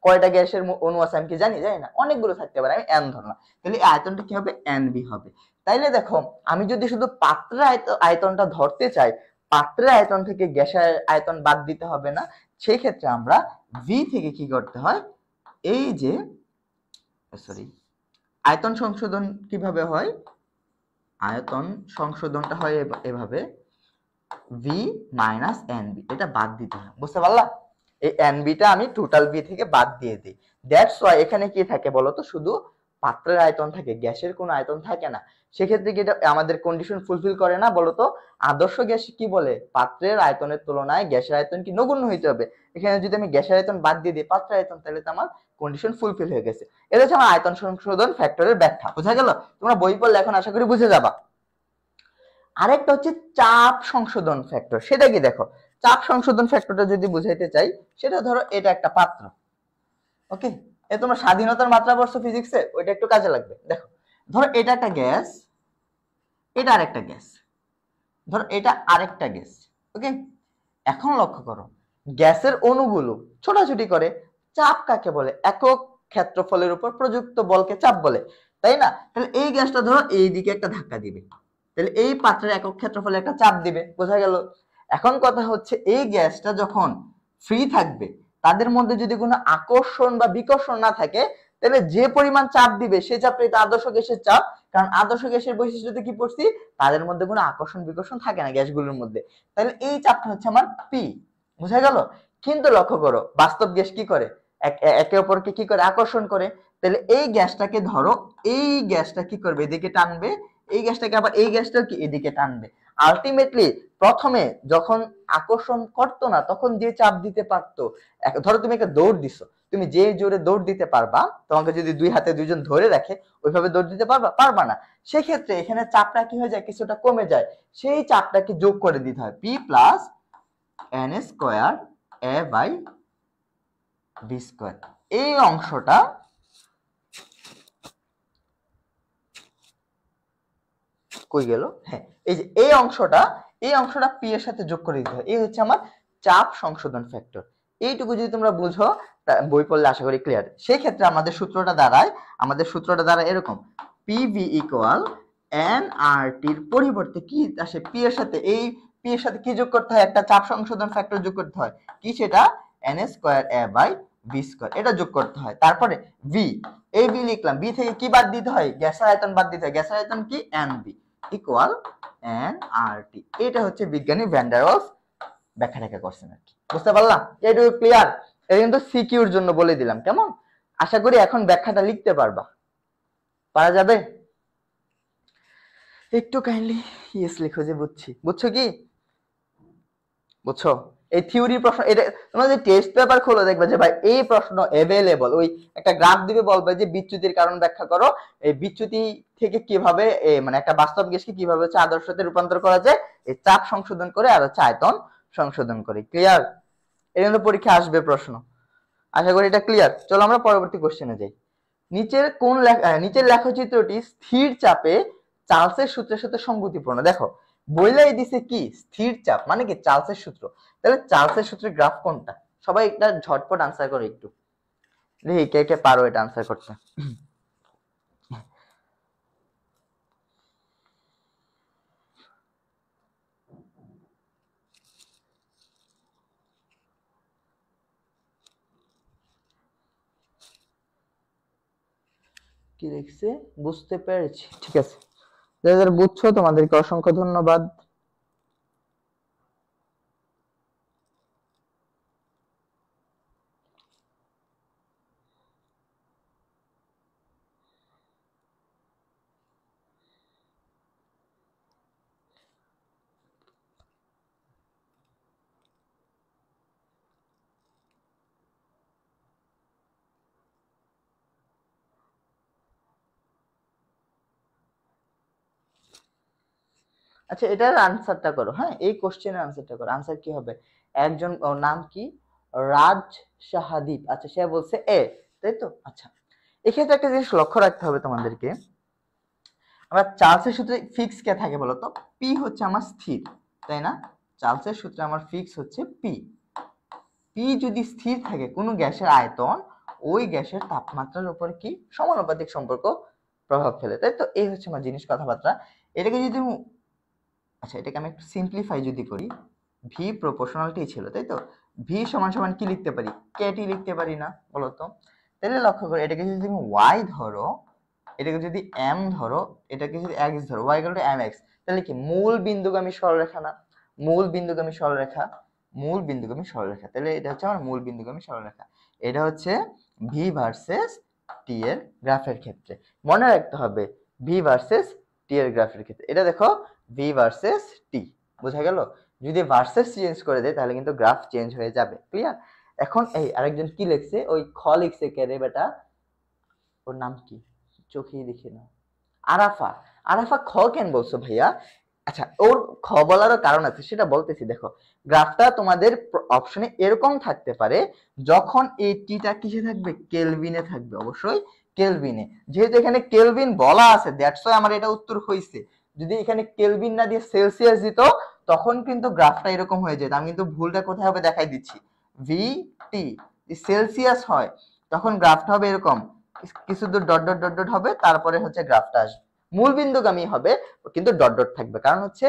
কয়টা গ্যাসের অণু আছে আমি কি জানি না, অনেকগুলো থাকতে পারে, আমি এন ধরলাম, তাহলে এই আয়তনটা কি হবে, এন বি হবে। তাইলে দেখো আমি যদি শুধু পাত্রের আয়তনটা ধরতে চাই, পাত্রের আয়তন থেকে গ্যাসের আয়তন বাদ দিতে হবে না, সেই ক্ষেত্রে আমরা ভি থেকে কি করতে হয়, এই যে সরি আয়তন সংশোধন কিভাবে হয়, আয়তন সংশোধনটা হয় এভাবে, ভি মাইনাস এন বি, এটা বাদ দিতে হয়, বুঝতে পারলা? এই এন বিটা আমি টোটাল বি থেকে বাদ দিয়ে দিই। দ্যাটস ওয়াই এখানে কি থাকে বলতো, শুধু পাত্রের আয়তন থাকে, গ্যাসের কোনো আয়তন থাকে না। সেক্ষেত্রে কি এটা আমাদের কন্ডিশন ফুলফিল করে না বলতো? আদর্শ গ্যাস কি বলে, পাত্রের আয়তনের তুলনায় গ্যাসের আয়তন কি নগণ্য হইতে হবে। এখানে যদি আমি গ্যাসের আয়তন বাদ দিয়ে দিই পাত্রের আয়তন, তাহলে তো আমার কন্ডিশন ফুলফিল হয়ে গেছে। এটা হচ্ছে আমার আয়তন সংশোধন ফ্যাক্টরের ব্যাখ্যা, বোঝা গেল? তোমরা বই পড়লে এখন আশা করি বুঝে যাবা। আরেকটা হচ্ছে চাপ সংশোধন ফ্যাক্টর, সেটা কি দেখো, চাপ সংশোধন ফ্যাক্টরটা যদি বুঝাইতে চাই, সেটা ধরো এটা একটা পাত্র, ওকে। এ তোমরা স্বাধীনতার মাত্রা পড়ছো ফিজিক্সে, ওইটা একটু কাজে লাগবে। দেখো ধরো এটা একটা গ্যাস, এটা আরেকটা গ্যাস, ধরো এটা আরেকটা গ্যাস, ওকে। এখন লক্ষ্য করো গ্যাসের অণুগুলো ছোটাছুটি করে, চাপ কাকে বলে, একক ক্ষেত্রফলের উপর প্রযুক্ত বলকে চাপ বলে, তাই না? তাহলে এই গ্যাসটা ধরো এই দিকে একটা ধাক্কা দিবে, তাহলে এই পাত্রের একক ক্ষেত্রফলে একটা চাপ দিবে, বোঝা গেল? এখন কথা হচ্ছে এই গ্যাসটা যখন ফ্রি থাকবে, তাদের মধ্যে যদি কোনো আকর্ষণ বা বিকর্ষণ না থাকে, তাহলে যে পরিমাণ চাপ দিবে সেই চাপটাই তো আদর্শ গ্যাসের চাপ। কারণ আদর্শ গ্যাসের বৈশিষ্ট্যতে কি পড়ছি, তাদের মধ্যে কোনো আকর্ষণ বিকর্ষণ থাকে না গ্যাসগুলোর মধ্যে, তাহলে এই চাপটা হচ্ছে আমার পি, বুঝা গেল? কিন্তু লক্ষ্য করো বাস্তব গ্যাস কি করে, একে অপরকে কি করে, আকর্ষণ করে। তাহলে এই গ্যাসটাকে ধরো, এই গ্যাসটা কি করবে, এদিকে টানবে, এই গ্যাসটাকে আবার এই গ্যাসটা কি এদিকে টানবে। আলটিমেটলি প্রথমে যখন আকর্ষণ করতো না, তখন যে চাপ দিতে পারতো, ধরো তুমি একটা দৌড় দিছো, তুমি যে জোরে দৌড় দিতে পারবা, তোমাকে যদি দুই হাতে দুইজন ধরে রাখে ওইভাবে দৌড় দিতে পারবা না। সেক্ষেত্রে এখানে চাপটা কি হয়ে যায়, কিছুটা কমে যায়, সেই চাপটাকে যোগ করে দিতে হয়, P plus n square a by b square. এই অংশটা কই গেল? হ্যাঁ, এই যে এই অংশটা p এর সাথে যোগ করে দিতে হয়। এই হচ্ছে আমার চাপ সংশোধন ফ্যাক্টর। এইটুকু যদি তোমরা বুঝো, বই পড়লে আশা করি ক্লিয়ার। সেই ক্ষেত্রে আমাদের সূত্রটা দাঁড়ায় এরকম, PV ইকুয়াল nRT এর পরিবর্তে কি আসে, p এর সাথে, এই p এর সাথে কি যোগ করতে হয়? একটা চাপ সংশোধন ফ্যাক্টর যোগ করতে হয়। কি সেটা? n square a by b square, এটা যোগ করতে হয়। তারপরে v, এই v লিখলাম, b থেকে কি বাদ দিতে হয়? গ্যাসের আয়তন বাদ দিতে হয়। গ্যাসের আয়তন কি? nb equal nRT। এটা হচ্ছে বিজ্ঞানী ভ্যান ডার ওয়ালস ব্যাখ্যা করছেন আর কি। বুঝতে পারলাম? এইটুকু ক্লিয়ার? এটা কিন্তু সিকিউর জন্য বলে দিলাম, কেমন? আশা করি এখন ব্যাখ্যাটা লিখতে পারা যাবে? একটু কাইন্ডলি ইয়েস লিখো যে বুঝছি। বুঝছো কি? বুঝছো? এই থিওরি প্রশ্ন, এটা তোমরা যে টেস্ট পেপার খোলো দেখবে যে ভাই এই প্রশ্ন अवेलेबल। ওই একটা গ্রাফ দিবে, বলবে যে বিচ্যুতির কারণ ব্যাখ্যা করো, এই বিচ্যুতি থেকে কিভাবে মানে একটা বাস্তব গ্যাসকে কিভাবে হচ্ছে আদর্শতে রূপান্তর করা যায়, এই চাপ সংশোধন করে আর হচ্ছে আয়তন সংশোধন করে। ক্লিয়ার? এর জন্য পরীক্ষা আসবে প্রশ্ন, আশা করি এটা ক্লিয়ার। চলো আমরা পরবর্তী কোশ্চেনে যাই। নিচের লেখচিত্রটি স্থির চাপে চার্লসের সূত্রের সাথে সঙ্গতিপূর্ণ। দেখো বইলাই দিছে কি স্থির চাপ মানে কি চার্লসের সূত্র। তাহলে চার্লসের সূত্রের গ্রাফ কোনটা? সবাই এটা ঝটপট আনসার করো একটু, দেখি কে কে পারো এটা আনসার করতে। কি লিখছে? বুঝতে পেরেছি, ঠিক আছে। যারা বুঝছো তোমাদেরকে অসংখ্য ধন্যবাদ। আচ্ছা, এটার আনসারটা করো। হ্যাঁ, এই কোশ্চেনের আনসারটা করো। আনসার কি হবে? একজন, ওর নাম কি? রাজ শাহাদীপ। আচ্ছা, সে বলছে এ, তাই তো? আচ্ছা, এক্ষেত্রে একটা জিনিস লক্ষ্য রাখতে হবে তোমাদেরকে। আমরা চার্লসের সূত্রে ফিক্স কে থাকে বলো তো? পি হচ্ছে আমার স্থির, তাই না? চার্লসের সূত্রে আমার ফিক্স হচ্ছে পি। পি যদি স্থির থাকে, কোনো গ্যাসের আয়তন ওই গ্যাসের তাপমাত্রার উপর কি সমানুপাতিক সম্পর্ক প্রভাব ফেলে, তাই তো? এই হচ্ছে আমার জিনিস, কথাবার্তা। এটাকে যদি, আচ্ছা এটাকে আমি একটু সিম্পলিফাই যদি করি, ভি প্রপোর্শনাল টি ছিল, তাই তো? ভি সমান সমান কি লিখতে পারি? কে টি লিখতে পারি না বলো তো? তাহলে লক্ষ্য করো, এটাকে যদি তুমি ওয়াই ধরো, এটাকে যদি এম ধরো, এটাকে যদি এক্স ধরো, Y equal to M X, তাহলে কি মূল বিন্দুগামী সরলরেখা না? মূল বিন্দুগামী সরলরেখা, মূল বিন্দুগামী সরলরেখা। তাহলে এটা হচ্ছে আমার মূল বিন্দুগামী সরলরেখা। এটা হচ্ছে ভি ভার্সেস টি এর গ্রাফের ক্ষেত্রে মনে রাখতে হবে, ভি ভার্সেস টি এর গ্রাফের ক্ষেত্রে। এটা দেখো ভি ভার্সেস টি, বোঝা গেল? যদি ভার্সেস চেঞ্জ করে দেয় তাহলে কিন্তু গ্রাফ চেঞ্জ হয়ে যাবে। ক্লিয়ার? এখন এই আরেকজন কি লিখছে, ওই খ লিখছে কে রে বেটা? ওর নাম কি? চোখেই দেখে না। আরাফা। আরাফা খ কেন বলছো ভাইয়া? আচ্ছা, ওর খ বলারও কারণ আছে, সেটা বলতেছি। দেখো গ্রাফটা তোমাদের অপশনে এরকম থাকতে পারে, যখন এই টিটা কিসে থাকবে? কেলভিনে থাকবে, অবশ্যই কেলভিনে। যেহেতু এখানে কেলভিন বলা আছে, দ্যাটস ওয়াই আমার এটা উত্তর হইছে। যদি এখানে কেলভিন না দিয়ে সেলসিয়াস দিত তখন কিন্তু গ্রাফটা এরকম হয়ে যেত। আমি কিন্তু ভুলটা কোথায় হবে দেখাই দিচ্ছি। ভি টি সেলসিয়াস হয় তখন গ্রাফটা হবে এরকম, কিছু দূর ডট ডট ডট ডট হবে, তারপরে হচ্ছে গ্রাফটা আসবে মূল বিন্দুগামী হবে, কিন্তু ডট ডট থাকবে। কারণ হচ্ছে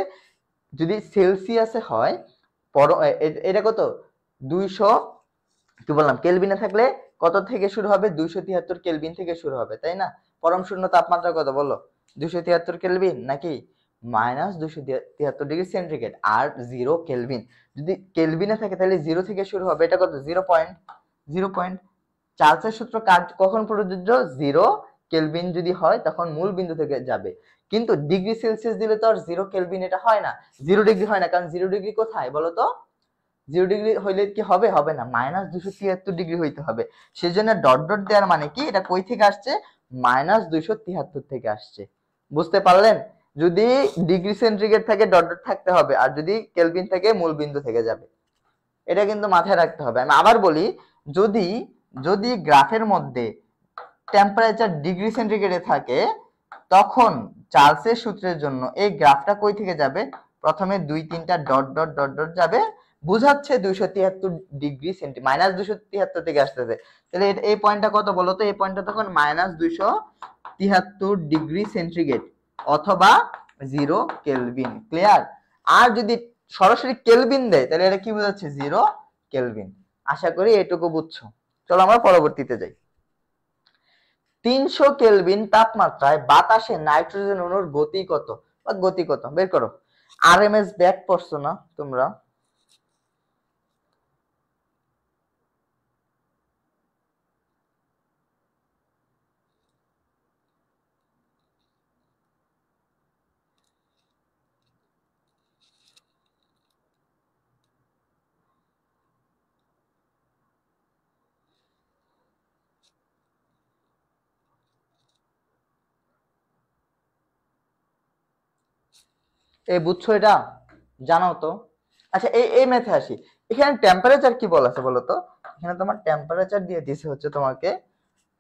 যদি সেলসিয়াসে হয়, এটা কত? 200, কি বললাম, কেলভিনে থাকলে কত থেকে শুরু হবে? 273 কেলভিন থেকে শুরু হবে, তাই না? পরম শূন্য তাপমাত্রা কত বলো? 273 কেলভিন নাকি -273 ডিগ্রি সেন্টিগ্রেড আর 0 কেলভিন। যদি কেলভিনে থাকে তাহলে 0 থেকে শুরু হবে, এটা কত? 0.0. চার্লসের সূত্র কখন প্রযোজ্য? 0 কেলভিন যদি হয় তখন মূল বিন্দু থেকে যাবে, কিন্তু ডিগ্রি সেলসিয়াস দিলে তো আর 0 কেলভিন এটা হয় না, 0 ডিগ্রি হয় না। কারণ 0 ডিগ্রি কোথায় বলো তো? 0 ডিগ্রি হইলে কি হবে? হবে না, -273 ডিগ্রি হইতে হবে। সেজন্য ডট ডট দেওয়ার মানে কি, এটা কই থেকে আসছে? -273 থেকে আসছে। বুঝতে পারলেন? যদি ডিগ্রি সেন্টিগ্রেড থাকে ডট ডট থাকতে হবে, আর যদি কেলভিন থাকে মূল বিন্দু থেকে যাবে। এটা কিন্তু মাথায় রাখতে হবে। আমি আবার বলি, যদি যদি গ্রাফের মধ্যে টেম্পারেচার ডিগ্রি সেন্টিগ্রেডে থাকে, তখন চার্লসের সূত্রের জন্য এই গ্রাফটা কই থেকে যাবে, প্রথমে 2-3টা ডট ডট ডট ডট যাবে, বুঝাচ্ছে 273 ডিগ্রি সেন্টি, -273 থেকে আসতেছে। তাহলে এই পয়েন্টটা কত বলো তো? এই পয়েন্টটা তখন -273 ডিগ্রি সেন্টিগ্রেড অথবা 0 কেলভিন। ক্লিয়ার? আর যদি সরাসরি কেলভিন দেয় তাহলে এটা কি বোঝাচ্ছে? 0 কেলভিন। আশা করি এটুকু বুঝছো। চলো আমরা পরবর্তীতে যাই। 300 কেলভিন তাপমাত্রায় বাতাসে নাইট্রোজেন অণুর গতি কত? বা গতি কত বের করো। আরএমএস ব্যাক পড়ছো না তোমরা? এই বুঝছো এটা? জানাও তো। আচ্ছা এই ম্যাথে আসি। এখানে টেম্পারেচার কি বলা আছে বলো তো? এখানে তোমার টেম্পারেচার দিয়ে দিয়েছে হচ্ছে তোমাকে,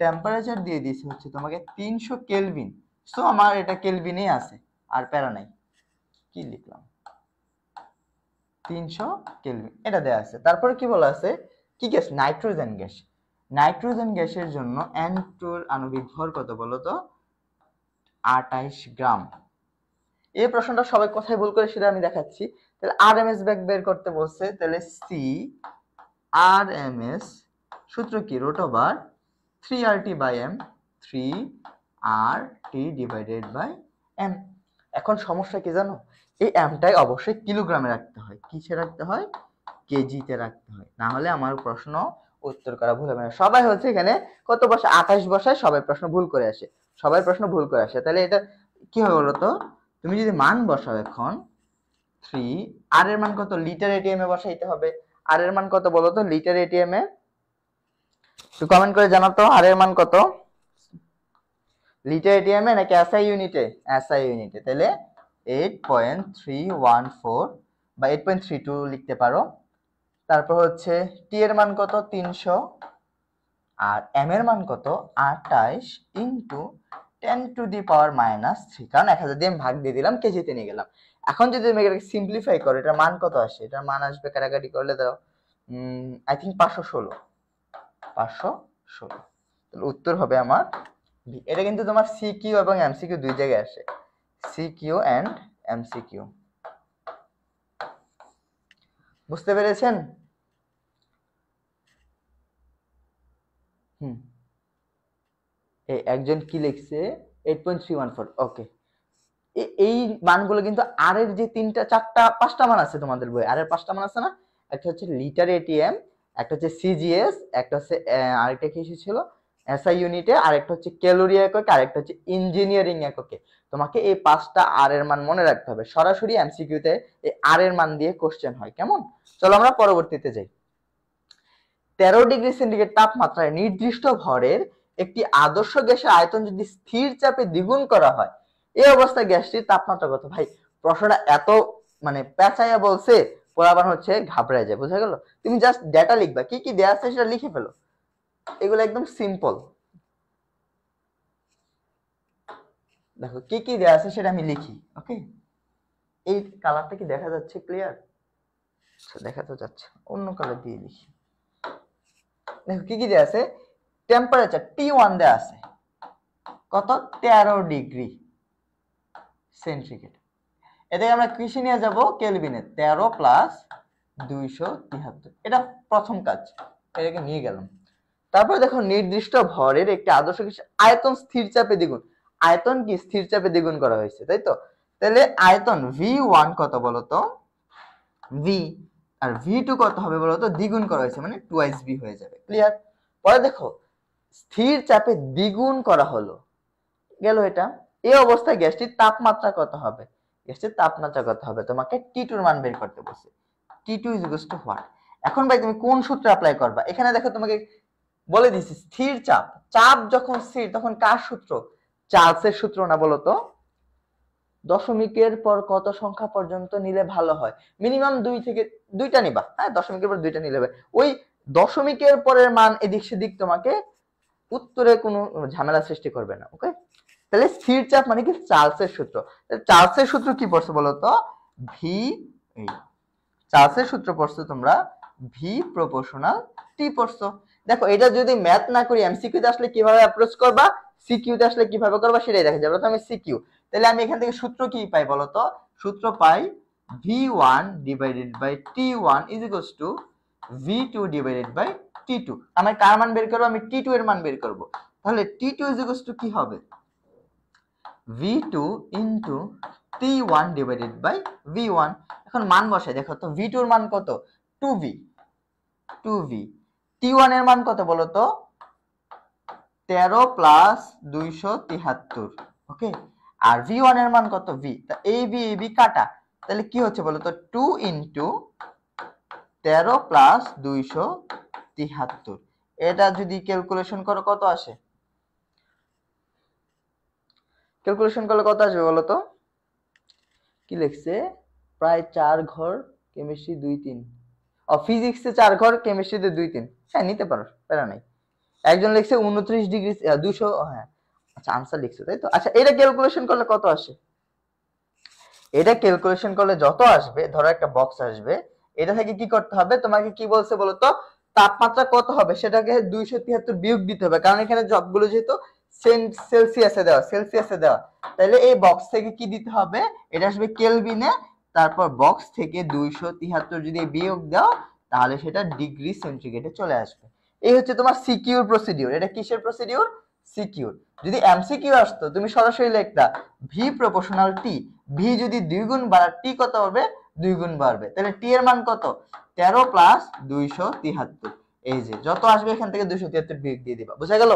টেম্পারেচার দিয়ে দিয়েছে হচ্ছে তোমাকে 300 কেলভিন। সো আমার এটা কেলভিনেই আছে, আর প্যারা নাই। কি লিখলাম? 300 কেলভিন এটা দেয়া আছে। তারপরে কি বলা আছে? কি গ্যাস? Nitrogen gas. নাইট্রোজেন গ্যাসের জন্য N2 এর আণবিক ভর কত বলো তো? 28 গ্রাম। এই প্রশ্নটা সবাই কোথায় ভুল করে সেটা আমি দেখাচ্ছি। তাহলে আরএমএস ব্যাক বের করতে বলছে, তাহলে সি আরএমএস সূত্র কি? √3 RT by M, 3 RT divided by M. এখন সমস্যা কি জানো? এই এমটাই অবশ্যই কিলোগ্রামে রাখতে হয়। কিসে রাখতে হয়? কেজিতে রাখতে হয়, না হলে আমার প্রশ্ন উত্তর করা ভুল হবে না। সবাই হচ্ছে এখানে কত বসায়? 28 বসায়, সবাই প্রশ্ন ভুল করে আসে, সবাই প্রশ্ন ভুল করে আসে। তাহলে এটা কি হবে বলো তো? তুমি যদি মান বসাও এখন 3, আর এর মান কত? লিটার এটিএম এ বসাইতে হবে। আর এর মান কত বলো তো লিটার এটিএম এ? একটু কমেন্ট করে জানাও তো আর এর মান কত লিটার এটিএম এ, নাকি এসআই ইউনিটে? এসআই ইউনিটে। তাহলে 8.314 বা 8.32 লিখতে পারো। তারপর হচ্ছে টি এর মান কত? 300। আর এম এর মান কত? 28 ইন্টু 10⁻⁻3, কারণ 1000 দিয়ে আমি ভাগ দিয়ে দিলাম, কেজিতে নিয়ে গেলাম। এখন যদি তুমি এটাকে সিম্পলিফাই করো, এটার মান কত আসে? এটার মান আসবে, কাটাকাটি করলে দাও আই থিঙ্ক 516। 516। তাহলে উত্তর হবে আমার বি। এটা কিন্তু তোমার সিকিউ এবং এমসিকিউ দুই জায়গায় আসে, সিকিউ এন্ড এমসিকিউ। বুঝতে পেরেছেন? একজন কি লিখছে? 8.314। ওকে, এই মানগুলো কিন্তু আর এর যে 3টা 4টা 5টা মান আছে তোমাদের বই, আর এর 5টা মান আছে না? একটা হচ্ছে লিটার এটিএম, একটা হচ্ছে সিজিএস, একটা হচ্ছে আরেকটা কি ছিল এসআই ইউনিটে, আর একটা হচ্ছে ক্যালোরি এককে, আর একটা হচ্ছে ইঞ্জিনিয়ারিং এককে। তোমাকে এই 5টা আর এর মান মনে রাখতে হবে। সরাসরি এমসিকিউ তে এই আর এর মান দিয়ে কোশ্চেন হয়। কেমন? চলো আমরা পরবর্তীতে যাই। 13 ডিগ্রি সেন্টিগ্রেড তাপমাত্রায় নির্দিষ্ট ভরের একটি আদর্শ গ্যাসের আয়তন যদি স্থির চাপে দ্বিগুণ করা হয়, এই অবস্থায় গ্যাসটির তাপমাত্রা কত? ভাই প্রশ্নটা এত মানে পেঁচাইয়া বলছে, পোলাপান হচ্ছে ঘাবড়ায় যায়। বুঝা গেল? তুমি জাস্ট ডেটা লিখবা, কি কি দেয়া আছে সেটা লিখে ফেলো। এগুলো একদম সিম্পল। দেখো কি কি দেয়া আছে সেটা আমি লিখি। ওকে, এই কালারটা কি দেখা যাচ্ছে ক্লিয়ার? দেখা তো যাচ্ছে, অন্য কালার দিয়ে লিখি। দেখো কি কি দেয়া আছে। টেম্পারেচার T1 দেয়া আছে কত? 13 ডিগ্রি সেন্টিগ্রেড। এটাকে আমরা কিসে নিয়ে যাব? কেলভিনে। 13 প্লাস 273, এটা প্রথম কাজ, এটাকে নিয়ে গেলাম। তারপর দেখো নির্দিষ্ট ভরের একটি আদর্শ গ্যাসের আয়তন স্থির চাপে দ্বিগুণ। আয়তন কি স্থির চাপে দ্বিগুণ করা হয়েছে, তাই তো? তাহলে আয়তন V1 কত বলতো? V। আর V2 কত হবে বলতো? দ্বিগুণ করা হয়েছে, মানে 2x V হয়ে যাবে। ক্লিয়ার? পরে দেখো স্থির চাপে দ্বিগুণ করা হলো, গেল এটা। এই অবস্থায় গ্যাসটির তাপমাত্রা কত হবে? গ্যাসটির তাপমাত্রা কত হবে? তোমাকে T2 এর মান বের করতে বলছে। T2 = what? এখন ভাই তুমি কোন সূত্র অ্যাপ্লাই করবা? এখানে দেখো তোমাকে বলে দিছি স্থির চাপ। চাপ যখন স্থির তখন কার সূত্র? চার্লসের সূত্র না বলো তো? দশমিকের পর কত সংখ্যা পর্যন্ত নিলে ভালো হয়? মিনিমাম দুইটা নিবা, হ্যাঁ, দশমিকের পর দুইটা নিলে হবে। ওই দশমিকের পরের মান এদিক সেদিক তোমাকে উত্তরে কোনো ঝামেলা সৃষ্টি করবে না। ওকে, তাহলে স্থির চাপ মানে কি? চার্লসের সূত্র। চার্লসের সূত্র কি পড়ছো বলো তো? ভি, চার্লসের সূত্র পড়ছো তোমরা, ভি প্রপোর্শনাল টি পড়ছো। দেখো এটা যদি ম্যাথ না করি এমসিকিউ তে আসলে কিভাবে অ্যাপ্রোচ করবা, সিকিউ তে আসলে কিভাবে করবা সেটাই দেখা যাবে। প্রথমে সিকিউ, তাহলে আমি এখান থেকে সূত্র কি পাই বলো তো? সূত্র পাই v1 divided by t1 is equals to v2 divided by t2। আমি কার মান বের করব? আমি t2 এর মান বের করব। তাহলে t2 ইজ ইকুয়ালস টু কি হবে? v2 into t1 divided by v1। এখন মান বসাই, দেখো তো v2 এর মান কত? 2v। t1 এর মান কত বলো তো? 13 প্লাস 273। ওকে, আর v1 এর মান কত? v। তা ab কাটা, তাহলে কি হচ্ছে বলো তো? 2 ইনটু 13 প্লাস 273। এটা যদি ক্যালকুলেশন করো কত আসে? ক্যালকুলেশন করলে কত আসবে বলো তো? কি লিখছে? প্রায় 4 ঘর, কেমিস্ট্রি 2-3, ফিজিক্সে 4 ঘর, কেমিস্ট্রিতে 2-3। হ্যাঁ, নিতে পারো, প্যারা নাই। একজন লিখছে 29 ডিগ্রি 200, হ্যাঁ আচ্ছা আনসার লিখছে তাই তো। আচ্ছা, এটা ক্যালকুলেশন করলে কত আসে? এটা ক্যালকুলেশন করলে যত আসবে, ধরো একটা বক্স আসবে, এটা থেকে কি করতে হবে? তোমাকে কি বলছে বলো তো? তাপমাত্রা কত হবে সেটাকে 273 বিয়োগ দিতে হবে, কারণ এখানে সবগুলো যেহেতু সেলসিয়াসে দেওয়া, তাহলে এই বক্স থেকে কি দিতে হবে? এটা আসবে কেলভিনে, তারপর বক্স থেকে 273 যদি বিয়োগ দাও তাহলে সেটা ডিগ্রি সেন্টিগ্রেডে চলে আসবে। এই হচ্ছে তোমার সিকিউর প্রসিডিউর। এটা কিসের প্রসিডিউর? সিকিউর। যদি এমসিকিউ আসতো তুমি সরাসরি লিখতা ভি প্রপোর্শনাল টি, ভি যদি 2 গুণ বাড়া টি কত হবে? 2 গুণ বাড়বে। তাহলে টি এর মান কত? 13 প্লাস 273। এই যে যত আসবে এখান থেকে 273 বিয়োগ দিয়ে দিবা, বুঝা গেল?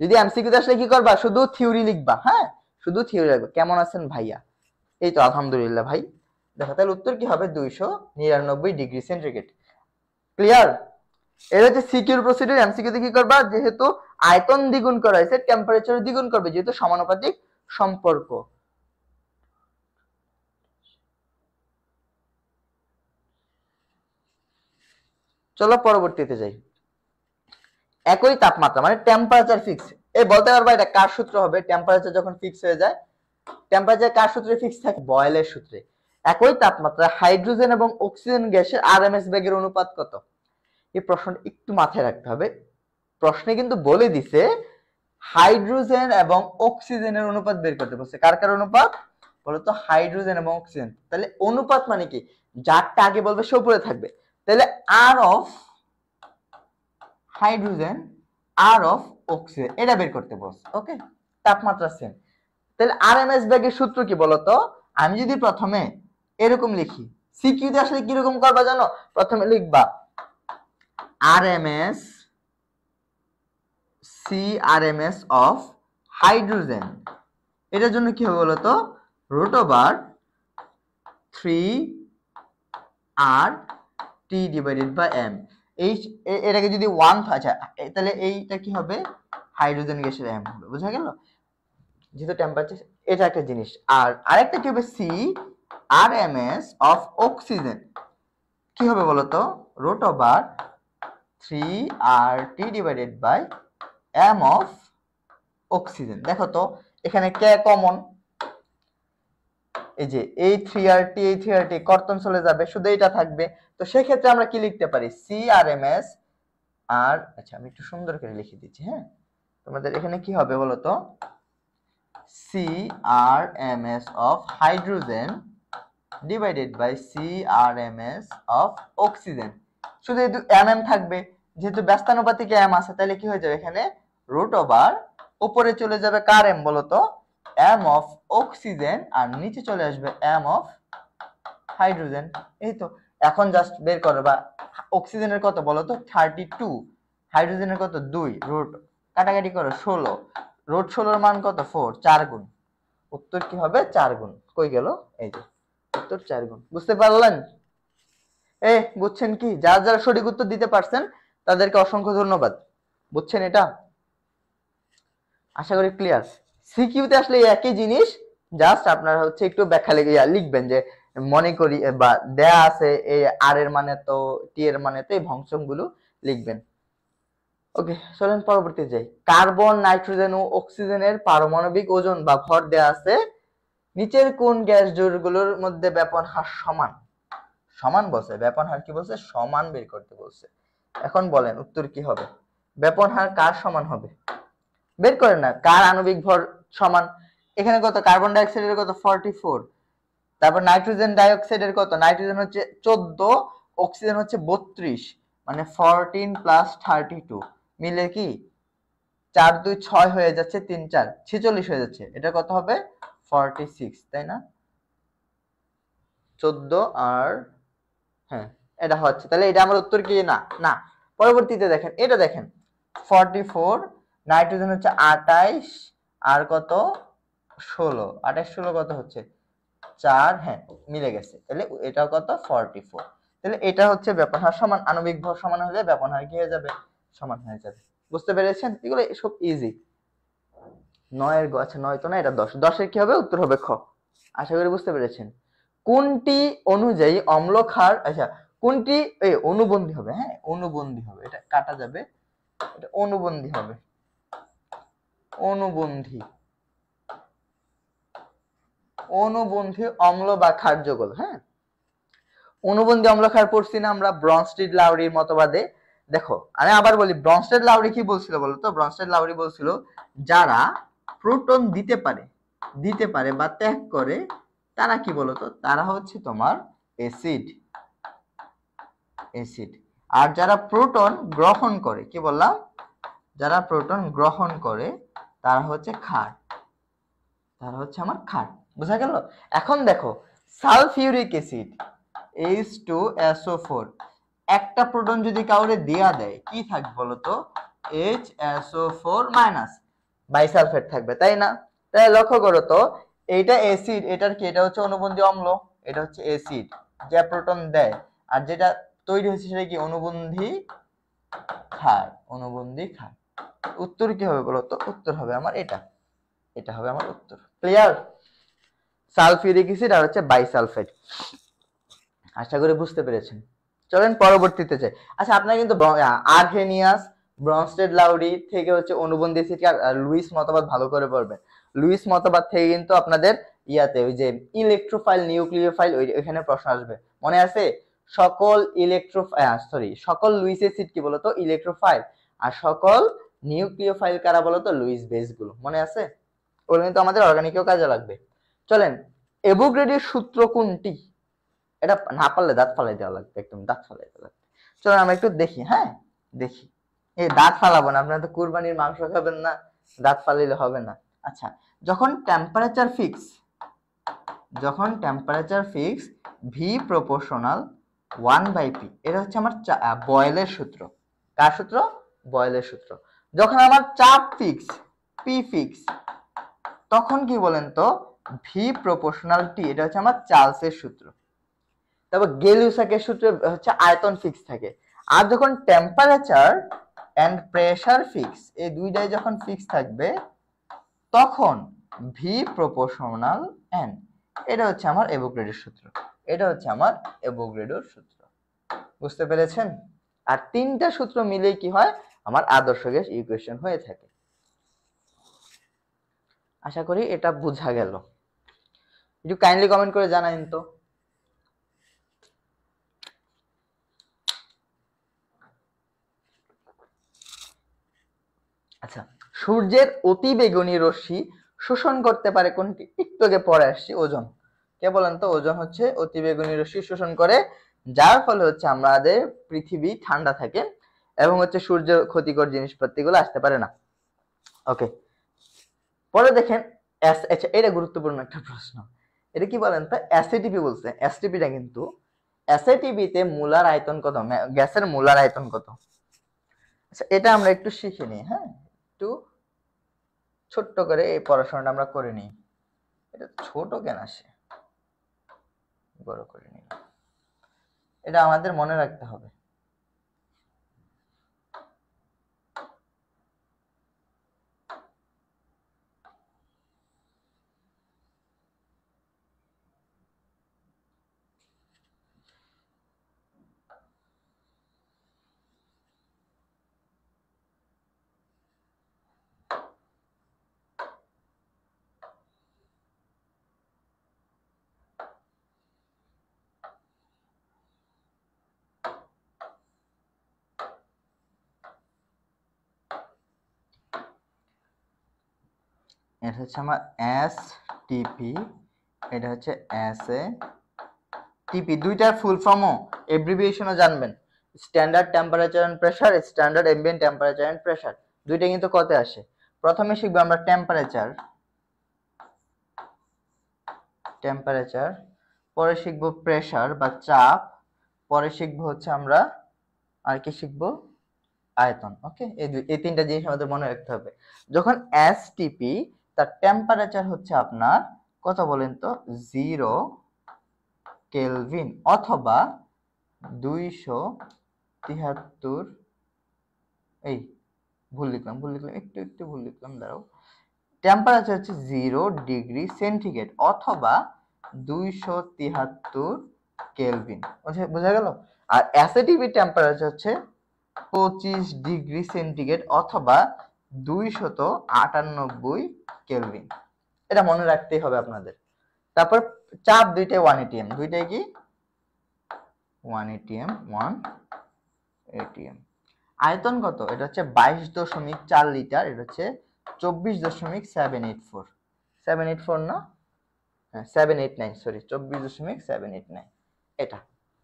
যদি এমসিকিউ তে আসলে কি করবা? শুধু থিওরি লিখবা, হ্যাঁ, শুধু থিওরি লিখবা। কেমন আছেন ভাইয়া? এই তো আলহামদুলিল্লাহ ভাই। দেখো তাহলে উত্তর কি হবে? 299 ডিগ্রি সেন্টিগ্রেড। ক্লিয়ার? এর হচ্ছে সিকিউর প্রসিডিউর। এমসিকিউ তে কি করবা? যেহেতু আয়তন দ্বিগুণ করা হয়েছে, টেম্পারেচার দ্বিগুণ করবে, যেহেতু সমানুপাতিক সম্পর্ক। চলো পরবর্তীতে যাই। একই তাপমাত্রা মানে টেম্পারেচার ফিক্স, এই বলতে পারবা এটা কার সূত্র হবে? টেম্পারেচার যখন ফিক্স হয়ে যায়, টেম্পারেচার কার সূত্রে ফিক্স থাকে? বয়েলের সূত্রে। একই তাপমাত্রা হাইড্রোজেন এবং অক্সিজেন গ্যাসের আরএমএস বেগের অনুপাত কত? এই প্রশ্নটা একটু মাথায় রাখতে হবে। প্রশ্নে কিন্তু বলে দিছে হাইড্রোজেন এবং অক্সিজেনের অনুপাত বের করতে বলছে। কার কার অনুপাত বলতো? হাইড্রোজেন এবং অক্সিজেন। তাহলে অনুপাত মানে কি? যারটা আগে বলবে সে উপরে থাকবে। তাহলে R of hydrogen, R of oxygen, এটা বের করতে বলছে। ওকে, তাপমাত্রা সেম। তাহলে আরএমএস বেগের সূত্র কি বলতো? আমি যদি প্রথমে এরকম লিখি, সিকিউ তে আসলে কিরকম করবা জানো? প্রথমে লিখবা আরএমএস, সিআরএমএস অফ হাইড্রোজেন। এটার জন্য কি হবে বলতো? Root over 3 RT divided by M. এটাকে যদি 1, আচ্ছা তাহলে এইটা কি হবে? হাইড্রোজেন গ্যাসের এম হবে, বুঝা গেল? যেহেতু টেম্পারেচার, এটা একটা জিনিস। আর আরেকটা কি হবে? C R M S of oxygen কি হবে বলতো? Root over 3RT divided by M of oxygen. দেখো তো এখানে কে কমন? এই যে এই 3RT কর্তন চলে যাবে, শুধু এটা থাকবে। তো সেক্ষেত্রে আমরা কি লিখতে পারি? সিআরএমএস আর, আচ্ছা আমি একটু সুন্দর করে লিখে দিচ্ছি, হ্যাঁ, তোমাদের এখানে কি হবে বলতো? CRMS of hydrogen divided by CRMS of oxygen. শুধু এই এম থাকবে, যেহেতু ব্যস্তানুপাতিক এম আছে, তাহলে কি হয়ে যাবে? এখানে রুট ওভার উপরে চলে যাবে কার এম বলতো? এম অফ অক্সিজেন, আর নিচে চলে আসবে এম অফ হাইড্রোজেন। এই তো এখন জাস্ট বের করবা অক্সিজেনের কত বলতো? 32, হাইড্রোজেনের কত? 2, রুট কাটাকাটি করো 16, রুট 16 এর মান কত? 4, 4 গুণ। উত্তর কি হবে? 4 গুণ। কই গেল? এই যে উত্তর 4 গুণ। বুঝতে পারলেন? বুঝছেন কি? যারা যারা সঠিক উত্তর দিতে পারছেন তাদেরকে অসংখ্য ধন্যবাদ। বুঝছেন এটা? আশা করি ক্লিয়ার। সিকিউতে আসলে একই জিনিস, জাস্ট আপনারা হচ্ছে একটু ব্যাখ্যা লিখবেন যে মনে করি বা দেয়া আছে এই আর এর মানে তো টি এর মানে তো এই ভংশগুলো লিখবেন। ওকে, চলেন পরবর্তী যাই। কার্বন, নাইট্রোজেন ও অক্সিজেনের পারমাণবিক ওজন বা ভর দেয়া আছে, নিচের কোন গ্যাস যৌগগুলোর মধ্যে ব্যাপন হার সমান? সমান বলছে, ব্যাপন হার কি বলছে? সমান বের করতে বলছে। এখন বলেন উত্তর কি হবে? ব্যাপন হার কার সমান হবে? বের করেন না, কার আণবিক ভর সমান? এখানে কত? কার্বন ডাই অক্সাইডের কত? 44। তারপর নাইট্রোজেন ডাই অক্সাইডের কত? নাইট্রোজেন হচ্ছে 14, অক্সিজেন হচ্ছে 32, মানে 14 প্লাস 32 মিলে কি 4 2 6 হয়ে যাচ্ছে, 3 4 46 হয়ে যাচ্ছে। এটা কত হবে? 46, তাই না? 14 আর হ্যাঁ এটা হচ্ছে, তাহলে এটা আমার উত্তর কি? না না। পরবর্তীতে দেখেন, এটা দেখেন 44, নাইট্রোজেন হচ্ছে 28 আর কত 16, 28 16 কত হচ্ছে 4, হ্যাঁ মিলে গেছে। তাহলে এটাও কত? 44। তাহলে এটা হচ্ছে ব্যাপন হার সমান, আণবিক ভর সমান হলে ব্যাপন হার কি হয়ে যাবে? সমান হয়ে যাবে। বুঝতে পেরেছেন? এগুলো সব ইজি। 9 এর আচ্ছা 9 তো না, এটা 10। 10 এর কি হবে? উত্তর হবে খ। আশা করি বুঝতে পেরেছেন। কোনটি অনুযায়ী অম্ল ক্ষার, আচ্ছা কোনটি অনুবন্ধী হবে? হ্যাঁ অনুবন্ধী হবে, এটা কাটা যাবে, এটা অনুবন্ধী হবে। অনুবন্ধী, অনুবন্ধী অম্ল বা ক্ষার যৌগ। হ্যাঁ, অনুবন্ধী অম্ল ক্ষার পড়ছি না আমরা ব্রনস্টেড লাউরির মতবাদে? দেখো আমি আবার বলি, ব্রনস্টেড লাউরি কি বলছিল বলতো? ব্রনস্টেড লাউরি বলছিল যারা প্রোটন দিতে পারে বা ত্যাগ করে তারা কি বলতো? তারা হচ্ছে তোমার অ্যাসিড। অ্যাসিড। আর যারা প্রোটন গ্রহণ করে, কি বললাম? যারা প্রোটন গ্রহণ করে তারা হচ্ছে ক্ষার। তারা হচ্ছে আমার ক্ষার। বোঝা গেল? এখন দেখো সালফিউরিক অ্যাসিড H2SO4, একটা প্রোটন যদি কাউরে দেয়া দেয় কি থাকবে বলতো? HSO4 মাইনাস বাইসালফেট থাকবে, তাই না? তাই লক্ষ্য করো তো, এইটা অ্যাসিড, এটার কি? এটা হচ্ছে অনুবন্ধী অম্ল, এটা হচ্ছে অ্যাসিড যা প্রোটন দেয়, আর যেটা তৈরি হচ্ছে সেটা কি? অনুবন্ধী ক্ষার। অনুবন্ধী ক্ষার। উত্তর কি হবে বলতো? উত্তর হবে আমার এটা, এটা হবে আমার উত্তর। ক্লিয়ার? সালফিউরিক অ্যাসিড আর হচ্ছে বাইসালফেট। আশা করি বুঝতে পেরেছেন। চলেন পরবর্তীতে যাই। আচ্ছা আপনারা কিন্তু আর্হেনিয়াস, ব্রনস্টেড লাউরি থেকে হচ্ছে অনুবন্ধী অ্যাসিড আর লুইস মতবাদ ভালো করে পড়বেন। লুইস মতবাদ থেকে কিন্তু আপনাদের ইয়াতে ওই যে ইলেকট্রোফাইল, নিউক্লিওফাইল ওইখানে প্রশ্ন আসবে, মনে আছে? সকল সকল লুইস অ্যাসিড কি বলতো? ইলেকট্রোফাইল। আর সকল নিউক্লিওফাইল কারা বলতো? লুইস বেস গুলো। মনে আছে? ওগুলো কিন্তু আমাদের অর্গানিকেও কাজে লাগবে। চলেন, অ্যাভোগাড্রোর সূত্র কোনটি? এটা না পারলে দাঁত ফালাই দেওয়া লাগবে, একদম দাঁত ফালাই দেওয়া লাগবে। চলো আমরা একটু দেখি। হ্যাঁ দেখি। এই দাঁত ফালাবো না, আপনারা তো কুরবানির মাংস খাবেন না, দাঁত ফালাইলে হবে না। আচ্ছা, যখন temperature fix, V proportional 1/p, এটা হচ্ছে আমার বয়েলের সূত্র। কার সূত্র? বয়েলের সূত্র। যখন আমার চাপ ফিক্স, পি ফিক্স, তখন কি বলেন তো? ভি প্রপোর্শনাল টি, এটা হচ্ছে আমার চার্লসের সূত্র। তারপর গেলিউসাকের সূত্রে হচ্ছে আয়তন ফিক্স থাকে। আর যখন টেম্পারেচার এন্ড প্রেসার ফিক্স, এই দুইটাই যখন ফিক্স থাকবে তখন ভি প্রপোর্শনাল এন, এটা হচ্ছে আমার অ্যাভোগাড্রোর সূত্র। এটা হচ্ছে আমার অ্যাভোগাড্রোর সূত্র। বুঝতে পেরেছেন? আর তিনটা সূত্র মিলে কি হয়? আমার আদর্শ গ্যাস ইকুয়েশন হয়ে থাকে। আশা করি এটা বোঝা গেল। একটু কাইন্ডলি কমেন্ট করে জানাইন তো। আচ্ছা, সূর্যের অতি বেগুনি রশ্মি শোষণ করতে পারে কোনটি? একটু আগে পরে আসছি, ওজন। কে বলেন তো? ওজন হচ্ছে অতি বেগুনি রশ্মি শোষণ করে, যার ফলে হচ্ছে আমাদের পৃথিবী ঠান্ডা থাকে এবং হচ্ছে সূর্যের ক্ষতিকর জিনিসপত্রগুলো আসতে পারে না। ওকে, পরে দেখেন আচ্ছা এটা গুরুত্বপূর্ণ একটা প্রশ্ন। এটা কি বলেন তো? এসএটিপি বলছে। এসটিপিটা কিন্তু এসএটিপিতে মোলার আয়তন কত? গ্যাসের মোলার আয়তন কত? আচ্ছা এটা আমরা একটু শিখে নিই। হ্যাঁ, একটু ছোট্ট করে এই পড়াশোনাটা আমরা করে নিই। এটা ছোট কেন আসে, বড় করে নিই। এটা আমাদের মনে রাখতে হবে। এটা হচ্ছে আমার এসটিপি, এটা হচ্ছে এসএটিপি। দুইটার ফুল ফর্মও এব্রিভিয়েশনও জানবেন। Standard temperature and pressure, standard ambient temperature and pressure, দুইটা কিন্তু কতে আসে। প্রথমে শিখবো আমরা টেম্পারেচার, পরে শিখবো প্রেসার বা চাপ, পরে শিখবো হচ্ছে আমরা আর কি শিখবো, আয়তন। ওকে, এই তিনটা জিনিস আমাদের মনে রাখতে হবে। যখন এসটিপি, তার টেম্পারেচার হচ্ছে আপনার কত বলেন তো, 0 কেলভিন অথবা 273, এই ভুল লিখলাম একটু ভুল লিখলাম, দাঁড়াও। টেম্পারেচার হচ্ছে 0 ডিগ্রি সেন্টিগ্রেড অথবা 273 কেলভিন, বোঝা গেল। আর এসএটিপি টেম্পারেচার হচ্ছে 25 ডিগ্রি সেন্টিগ্রেড অথবা 298 কেলভিন। এটা মনে রাখতেই হবে আপনাদের। তারপর চাপ দুইটাই 1 atm, দুইটাই কি 1 atm, 1 atm। আয়তন কত, এটা হচ্ছে 22.4 লিটার, এটা হচ্ছে 24.784, 784 না, 789, সরি 24.789।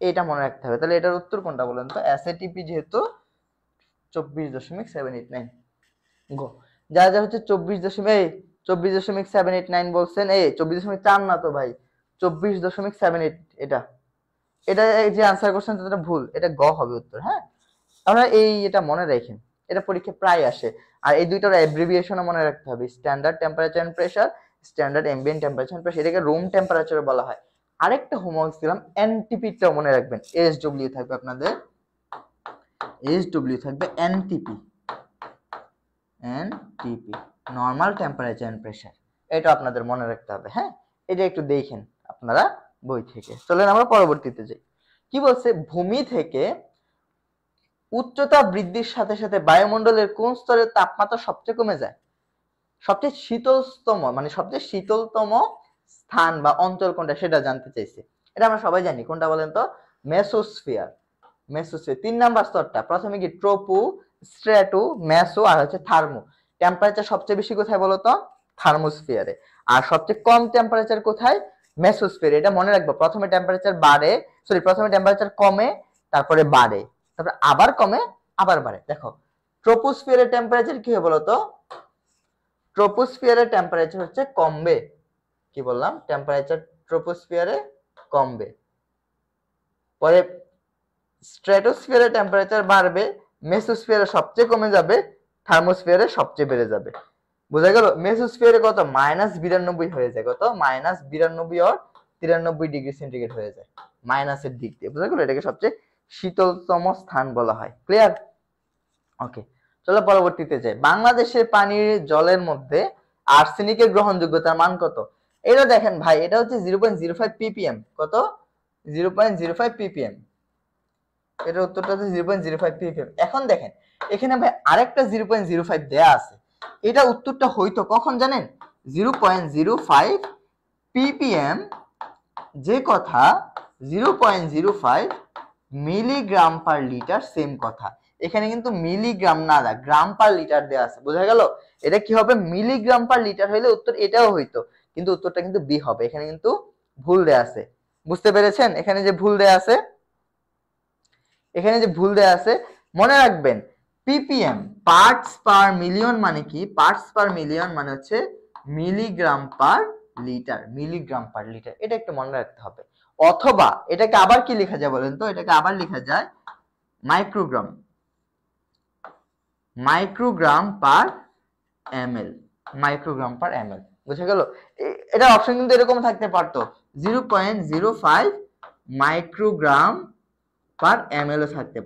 এটা মনে রাখতে হবে। তাহলে এটার উত্তর কোনটা বলেন তো, এসএটিপি যেহেতু 24.789। গো যা যা হচ্ছে 24.789 বলছেন, 24.4 না তো ভাই, 24.78, এটা যে আনসার করছেন এটা ভুল, এটা গ হবে উত্তর। হ্যাঁ, আমরা এটা মনে রাখেন, এটা পরীক্ষা প্রায় আসে। আর এই দুইটার অ্যাব্রিভিয়েশনও মনে রাখতে হবে, standard temperature and pressure, standard ambient temperature and pressure, এটাকে রুম টেম্পারেচার বলা হয়। আরেকটা হোমওয়ার্ক দিলাম, এনটিপিটাও মনে রাখবেন, এসডব্লিউ থাকবে আপনাদের, এসডব্লিউ থাকবে NTP, normal temperature and pressure, এটা আপনাদের মনে রাখতে হবে। হ্যাঁ, এটা একটু দেখেন আপনারা বই থেকে। চলেন আমরা পরবর্তীতে যাই। কি বলছে, ভূমি থেকে উচ্চতা বৃদ্ধির সাথে সাথে বায়ুমণ্ডলের কোন স্তরের তাপমাত্রা সবচেয়ে কমে যায়? সবচেয়ে শীতলতম স্থান বা অঞ্চল কোনটা সেটা জানতে চাইছে। এটা আমরা সবাই জানি, কোনটা বলেন তো, মেসোস্ফিয়ার। 3 নাম্বার স্তরটা, প্রথমে কি ট্রোপো, স্ট্র্যাটো, মেসো আর হচ্ছে থার্মো। টেম্পারেচার সবচেয়ে বেশি কোথায় বলতো, থার্মোস্ফিয়ারে। আর সবচেয়ে কম টেম্পারেচার কোথায়, মেসোস্ফিয়ারে। এটা মনে রাখবো, প্রথমে টেম্পারেচার কমে, তারপরে বাড়ে, তারপরে আবার কমে, আবার বাড়ে। দেখো ট্রোপোস্ফিয়ারের টেম্পারেচার কি হয় বলতো, ট্রোপোস্ফিয়ারের টেম্পারেচার হচ্ছে কমবে। কি বললাম, টেম্পারেচার ট্রোপোস্ফিয়ারে কমবে, পরে স্ট্র্যাটোস্ফিয়ারে টেম্পারেচার বাড়বে, মেসোস্ফিয়ারে সবচেয়ে কমে যাবে, থার্মোস্ফিয়ারে সবচেয়ে বেড়ে যাবে। বোঝা গেল, মেসোস্ফিয়ারে কত, -92 হয়ে যায়, কত -92 আর 93 ডিগ্রি সেন্টিগ্রেড হয়ে যায়, মাইনাসের দিক দিয়ে। বোঝা গেল, এটাকে সবচেয়ে শীতলতম স্থান বলা হয়। ক্লিয়ার? ওকে, চলো পরবর্তীতে যাই। বাংলাদেশের পানির জলের মধ্যে আর্সেনিকের গ্রহণযোগ্যতার মান কত? এটা দেখেন ভাই, এটা হচ্ছে 0.05 ppm। কত? 0.05 ppm। এটার উত্তরটা হচ্ছে 0.05 ppm। এখন দেখেন এখানে ভাই আরেকটা 0.05 দেয়া আছে, এটা উত্তরটা হইতো কখন জানেন, 0.05 ppm, যে কথা 0.05 মিলিগ্রাম পার লিটার, সেম কথা। এখানে কিন্তু মিলিগ্রাম না, গ্রাম পার লিটার দেয়া আছে। বোঝা গেল, এটা কি হবে, মিলিগ্রাম পার লিটার হইলে উত্তর এটাও হইতো, কিন্তু উত্তরটা কিন্তু বি হবে। এখানে কিন্তু ভুল দেয়া আছে, বুঝতে পেরেছেন? এখানে যে ভুল দেয়া আছে, মনে রাখবেন, ppm পার্টস পার মিলিয়ন মানে কি, পার্টস পার মিলিয়ন মানে হচ্ছে মিলিগ্রাম পার লিটার, এটা একটু মনে রাখতে হবে। অথবা এটাকে আবার কি লেখা যায় বলেন তো, এটাকে আবার লেখা যায় মাইক্রোগ্রাম পার ml, বুঝে গেল? এটা অপশন কিন্তু এরকম থাকতে পারতো, 0.05 মাইক্রোগ্রাম পার ml থাকতে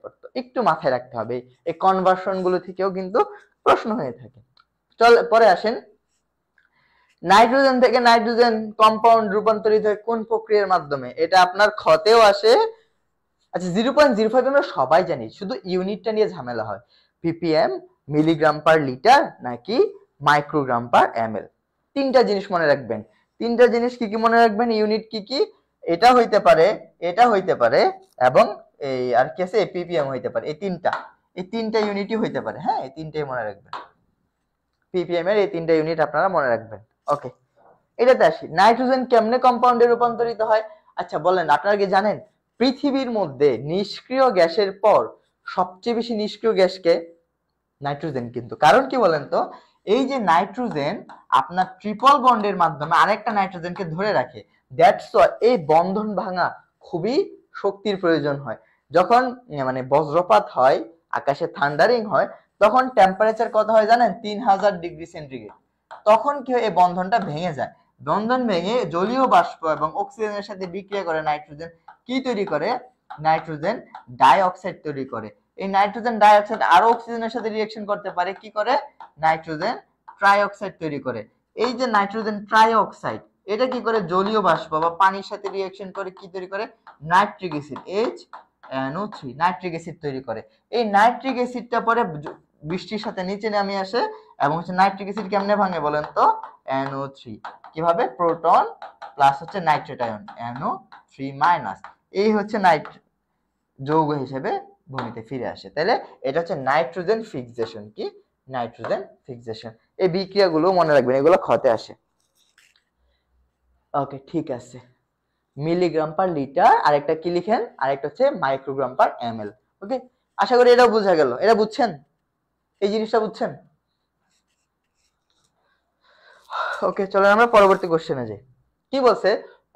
পারতো, একটু মাথায় রাখতে হবে। এই কনভার্সন গুলো থেকেও কিন্তু প্রশ্ন হয়ে থাকে। চল পরে আসেন, নাইট্রোজেন থেকে নাইট্রোজেন কম্পাউন্ড রূপান্তরিত হয় কোন প্রক্রিয়ার মাধ্যমে? এটা আপনার ক্ষতেও আসে। আচ্ছা, 0.05 আমরা সবাই জানি, শুধু ইউনিটটা নিয়ে ঝামেলা হয়, ppm, মিলিগ্রাম পার লিটার নাকি মাইক্রোগ্রাম পার ml। তিনটা জিনিস মনে রাখবেন। তিনটা জিনিস কি কি মনে রাখবেন, ইউনিট কি কি, এটা হইতে পারে এবং এই আর কি আছে, ppm হইতে পারে। এই তিনটা ইউনিটই হইতে পারে। হ্যাঁ, এই তিনটাই মনে রাখবেন। ppm এর এই তিনটা ইউনিট আপনারা মনে রাখবেন। ওকে, এটাতে আসি, নাইট্রোজেন কেমনে কম্পাউন্ডে রূপান্তরিত হয়? আচ্ছা বলেন, আপনারা কি জানেন পৃথিবীর মধ্যে নিষ্ক্রিয় গ্যাসের পর সবচেয়ে বেশি নিষ্ক্রিয় গ্যাসকে? নাইট্রোজেন। কিন্তু কারণ কি বলেন তো, এই যে নাইট্রোজেন আপনার ট্রিপল বন্ডের মাধ্যমে আরেকটা নাইট্রোজেনকে ধরে রাখে, দ্যাটস ওয়াই এই বন্ধন ভাঙা খুবই শক্তির প্রয়োজন হয়। যখন মানে বজ্রপাত হয়, আকাশে থান্ডারিং হয়, তখন টেম্পারেচার কত হয় জানেন? 3000 ডিগ্রি সেন্টিগ্রেড। তখন কি হয়, এই বন্ধনটা ভেঙে যায়। বন্ধন ভেঙে জলীয় বাষ্প এবং অক্সিজেনের সাথে বিক্রিয়া করে নাইট্রোজেন কি তৈরি করে? নাইট্রোজেন ডাই অক্সাইড তৈরি করে। এই নাইট্রোজেন ডাই অক্সাইড আরো অক্সিজেনের সাথে রিঅ্যাকশন করতে পারে, কি করে? নাইট্রোজেন ট্রাই অক্সাইড তৈরি করে। এই যে নাইট্রোজেন ট্রাই অক্সাইড, এটা কি করে? জলীয় বাষ্প বা পানির সাথে রিঅ্যাকশন করে কি তৈরি করে? Nitric acid HNO3 nitric acid তৈরি করে। এই নাইট্রিক অ্যাসিডটা পরে বৃষ্টির সাথে নিচে নামে আসে এবং হচ্ছে নাইট্রিক অ্যাসিড কেমনে ভাঙে বলেন তো? NO3 কিভাবে? প্রোটন প্লাস হচ্ছে নাইট্রেট আয়ন NO3-। এই হচ্ছে যৌগ হিসেবে ভূমিতে ফিরে আসে। তাহলে এটা হচ্ছে নাইট্রোজেন ফিক্সেশন। কি? Nitrogen fixation. এই বিক্রিয়াগুলো মনে রাখবেন, এগুলো ক্ষতে আসে। ওকে, ঠিক আছে। মিলিগ্রাম পার লিটার, আরেকটা কি লিখেন? আরেকটা হচ্ছে মাইক্রোগ্রাম পার ml। ওকে, আশা করি এটা বোঝা গেল। এটা বুঝছেন? এই জিনিসটা বুঝছেন? ওকে, চলো আমরা পরবর্তী কোশ্চেনে যাই। কি বলছে?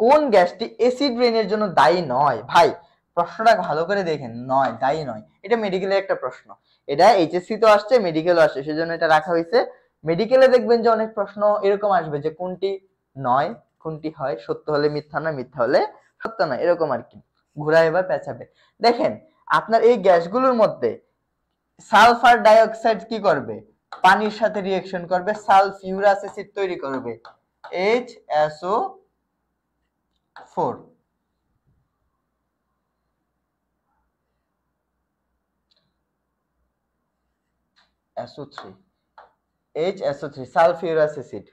কোন গ্যাসটি অ্যাসিড রেইনের জন্য দায়ী নয়? ভাই প্রশ্নটা ভালো করে দেখেন, নয়, দায়ী নয়। এটা মেডিকেলের একটা প্রশ্ন, এটা এইচএসসি তো আসছে, মেডিকেলও আসছে, সেজন্য এটা রাখা হয়েছে। মেডিকেলে দেখবেন যে অনেক প্রশ্ন এরকম আসবে যে কোনটি নয়, কোনটি হয়, সত্য হলে মিথ্যা নয়, মিথ্যা হলে সত্য নয়, এরকম আর কি, ঘুরায় বা পেঁচাবে। দেখেন আপনার এই গ্যাসগুলোর মধ্যে সালফার ডাইঅক্সাইড কি করবে? পানির সাথে রিঅ্যাকশন করবে, সালফিউরাস অ্যাসিড তৈরি করবে, HSO4। SO3 HSO3 sulphurous acid.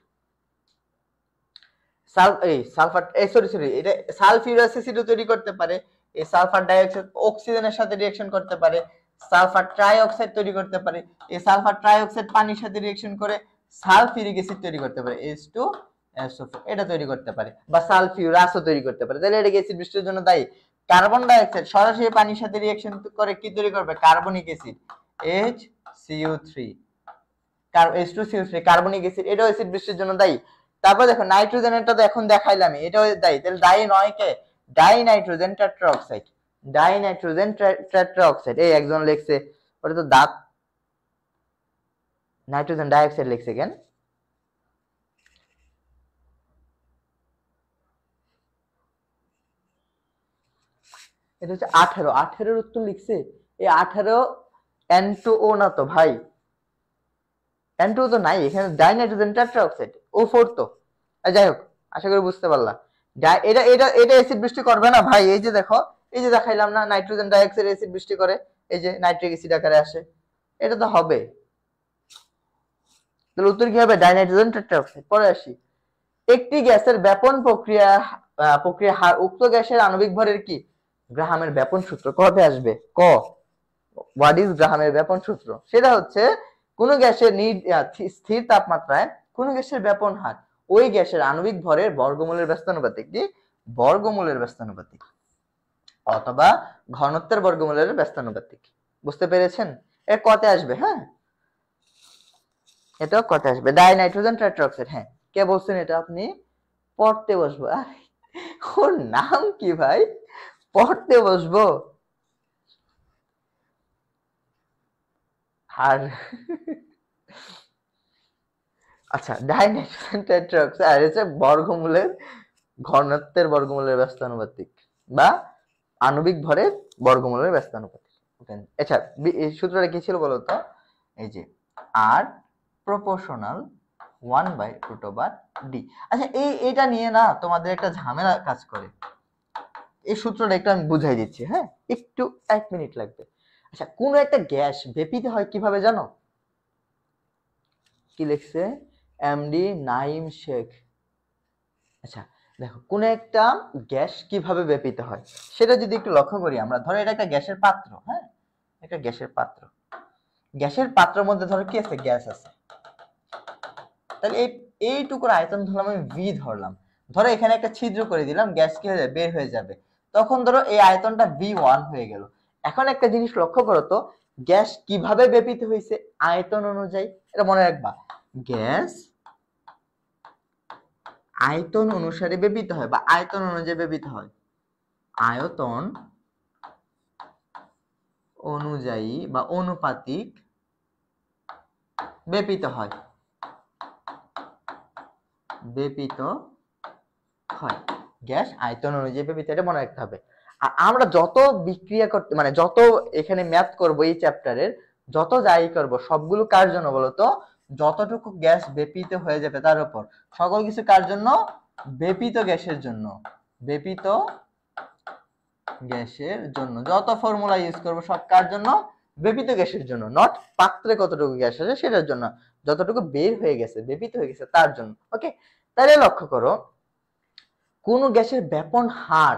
এটা সালফিউরাস অ্যাসিডও তৈরি করতে পারে। এই সালফার ডাইঅক্সাইড অক্সিজেনের সাথে রিঅ্যাকশন করতে পারে, সালফার ট্রাই অক্সাইড তৈরি করতে পারে। এই সালফার ট্রাই অক্সাইড পানির সাথে রিঅ্যাকশন করে সালফিউরিক অ্যাসিড তৈরি করতে পারে, H2SO4 এটা তৈরি করতে পারে, বা সালফিউরাসও তৈরি করতে পারে। তাহলে এটা অ্যাসিড বৃষ্টির জন্য দায়ী। কার্বন ডাইঅক্সাইড সরাসরি পানির সাথে রিঅ্যাকশন করে কি তৈরি করবে? Carbonic acid, HCO3 H2CO3 carbonic acid, এটাও অ্যাসিড বৃষ্টির জন্য দায়ী। তারপর দেখো নাইট্রোজেনটা তো এখন দেখাইলাম, এটাও দায়ী। তাহলে দায়ী নয় কে? Die nitrogen টেট্রাঅক্সাইড। Die nitrogen টেট্রাঅক্সাইড। এই একজন লিখছে, ওটা তো দাঁত, নাইট্রোজেন ডাইঅক্সাইড লিখছে কেন? এটা হচ্ছে 18 উত্তর লিখছে। এই 18 N2O না তো ভাই, N2O তো নাই এখানে, ডাই নাইট্রোজেন টেট্রাঅক্সাইড, O4 তো। যাই হোক, আশা করি বুঝতে পারলা। এটা এটা এটা অ্যাসিড বৃষ্টি করবে না ভাই। এই যে দেখো, এই যে দেখাইলাম না, নাইট্রোজেন ডাইঅক্সাইড অ্যাসিড বৃষ্টি করে, এই যে নাইট্রিক অ্যাসিড আকারে আসে, এটা তো হবে। তাহলে উত্তর কি হবে? ডাইনাইট্রোজেন টেট্রাঅক্সাইড। পরে আসি, একটি গ্যাসের ব্যাপন প্রক্রিয়া হার উক্ত গ্যাসের আণবিক ভরের কি? গ্রাহামের ব্যাপন সূত্র কবে আসবে? ক, হোয়াট ইজ গ্রাহামের ব্যাপন সূত্র? সেটা হচ্ছে কোন গ্যাসের স্থির তাপমাত্রায় কোন গ্যাসের ব্যাপন হার ওই গ্যাসের আণবিক ভরের বর্গমূলের ব্যস্তানুপাতিক। কি? বর্গমূলের ব্যস্তানুপাতিক, অথবা ঘনত্বের বর্গমূলের ব্যস্তানুপাতিক। বুঝতে পেরেছেন? এর কতে আসবে? হ্যাঁ, এটাও কতে আসবে, ডাই নাইট্রোজেন টেট্রাঅক্সাইড। হ্যাঁ, কে বলছেন এটা? আপনি পড়তে বসবো? ওর নাম কি ভাই? পড়তে বসবো? আর আচ্ছা, ডাই নাইট্রোজেন টেট্রাঅক্সাইড আর হচ্ছে বর্গমূলের ঘনত্বের বর্গমূলের ব্যস্তানুপাতিক বা আণবিক ভরের বর্গমূলের ব্যস্তানুপাতিক। আচ্ছা, এই সূত্রটা কি ছিল বলতো? এই যে আর প্রপোর্শনাল 1/√d। আচ্ছা, এটা নিয়ে না তোমাদের একটা ঝামেলা কাজ করে। এই সূত্রটা একটু আমি বুঝাই দিচ্ছি, হ্যাঁ, একটু 1 মিনিট লাগবে। আচ্ছা, কোন একটা গ্যাস ব্যাপিত হয় কিভাবে জানো? কি লিখছে এমডি নাইম শেখ? আচ্ছা দেখো, কোন একটা গ্যাস কিভাবে ব্যাপিত হয় সেটা যদি একটু লক্ষ্য করি আমরা। ধরো এটা একটা গ্যাসের পাত্র, হ্যাঁ, একটা গ্যাসের পাত্র। গ্যাসের পাত্রের মধ্যে ধরো কি আছে? গ্যাস আছে। তাহলে এইটুকুর আয়তন ধরলাম আমি ভি ধরলাম, ধরো এখানে একটা ছিদ্র করে দিলাম, গ্যাস কি হয়ে যাবে, বের হয়ে যাবে, তখন ধরো এই আয়তনটা V1 হয়ে গেল। এখন একটা জিনিস লক্ষ্য করো তো, গ্যাস কিভাবে ব্যাপিত হয়েছে, আয়তন অনুযায়ী, এটা মনে রাখবা, গ্যাস আয়তন অনুসারে ব্যাপিত হয় বা আয়তন অনুযায়ী ব্যাপিত হয়, আয়তন অনুযায়ী বা অনুপাতিক ব্যাপিত হয়, ব্যাপিত হয়, গ্যাস আয়তন অনুযায়ী ব্যাপিত, এটা মনে রাখতে হবে। আর আমরা যত বিক্রিয়া করতে মানে যত এখানে ম্যাথ করব এই চ্যাপ্টারের, যত যাই করব সবগুলো কার জন্য বলতো, যতটুকু গ্যাস ব্যাপিত হয়ে যাবে তার উপর, সকল কিছু কার জন্য, ব্যাপিত গ্যাসের জন্য, ব্যাপিত গ্যাসের জন্য, যত ফর্মুলা ইউজ করব সব কার জন্য, ব্যাপিত গ্যাসের জন্য, নট পাত্রে কতটুকু গ্যাস আছে সেটার জন্য, যতটুকু বের হয়ে গেছে ব্যাপিত হয়ে গেছে তার জন্য। ওকে, তাহলে লক্ষ্য করো, কোন গ্যাসের ব্যাপন হার,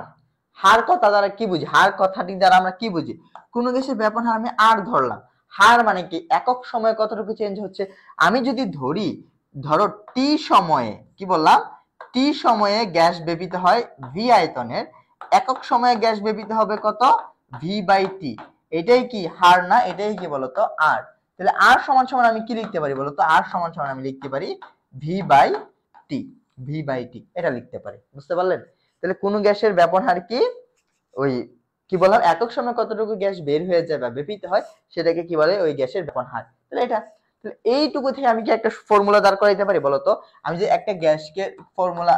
হার কথা দ্বারা কি বুঝি, হার কথাটি দ্বারা আমরা কি বুঝি, কোন গ্যাসের ব্যাপন হার আমি আর ধরলাম, হার মানে কি, একক সময়ে কতটুকু চেঞ্জ হচ্ছে। আমি যদি ধরি, ধরো টি সময়ে, কি বললাম, টি সময়ে গ্যাস ব্যাপিত হয় ভি আয়তনের, একক সময়ে গ্যাস ব্যাপিত হবে কত, ভি বাই টি, এটাই কি হার না, এটাই কি বলতো আর। তাহলে আর সমান সমান আমি কি লিখতে পারি বলতো, আর সমান সমান আমি লিখতে পারি V by T, V by T এটা লিখতে পারি, বুঝতে পারলেন। তাহলে কোন গ্যাসের ব্যাপন হার কি, ওই কি বললাম, একক সময় কতটুকু গ্যাস বের হয়ে যায় বা ব্যাপিত হয় সেটাকে কি বলে, ওই গ্যাসের ব্যাপন হার। তাহলে এটা, তাহলে এইটুকু থেকে আমি কি একটা ফর্মুলা দাঁড় করাইতে পারি বলতো, আমি যে একটা গ্যাসকে ফর্মুলা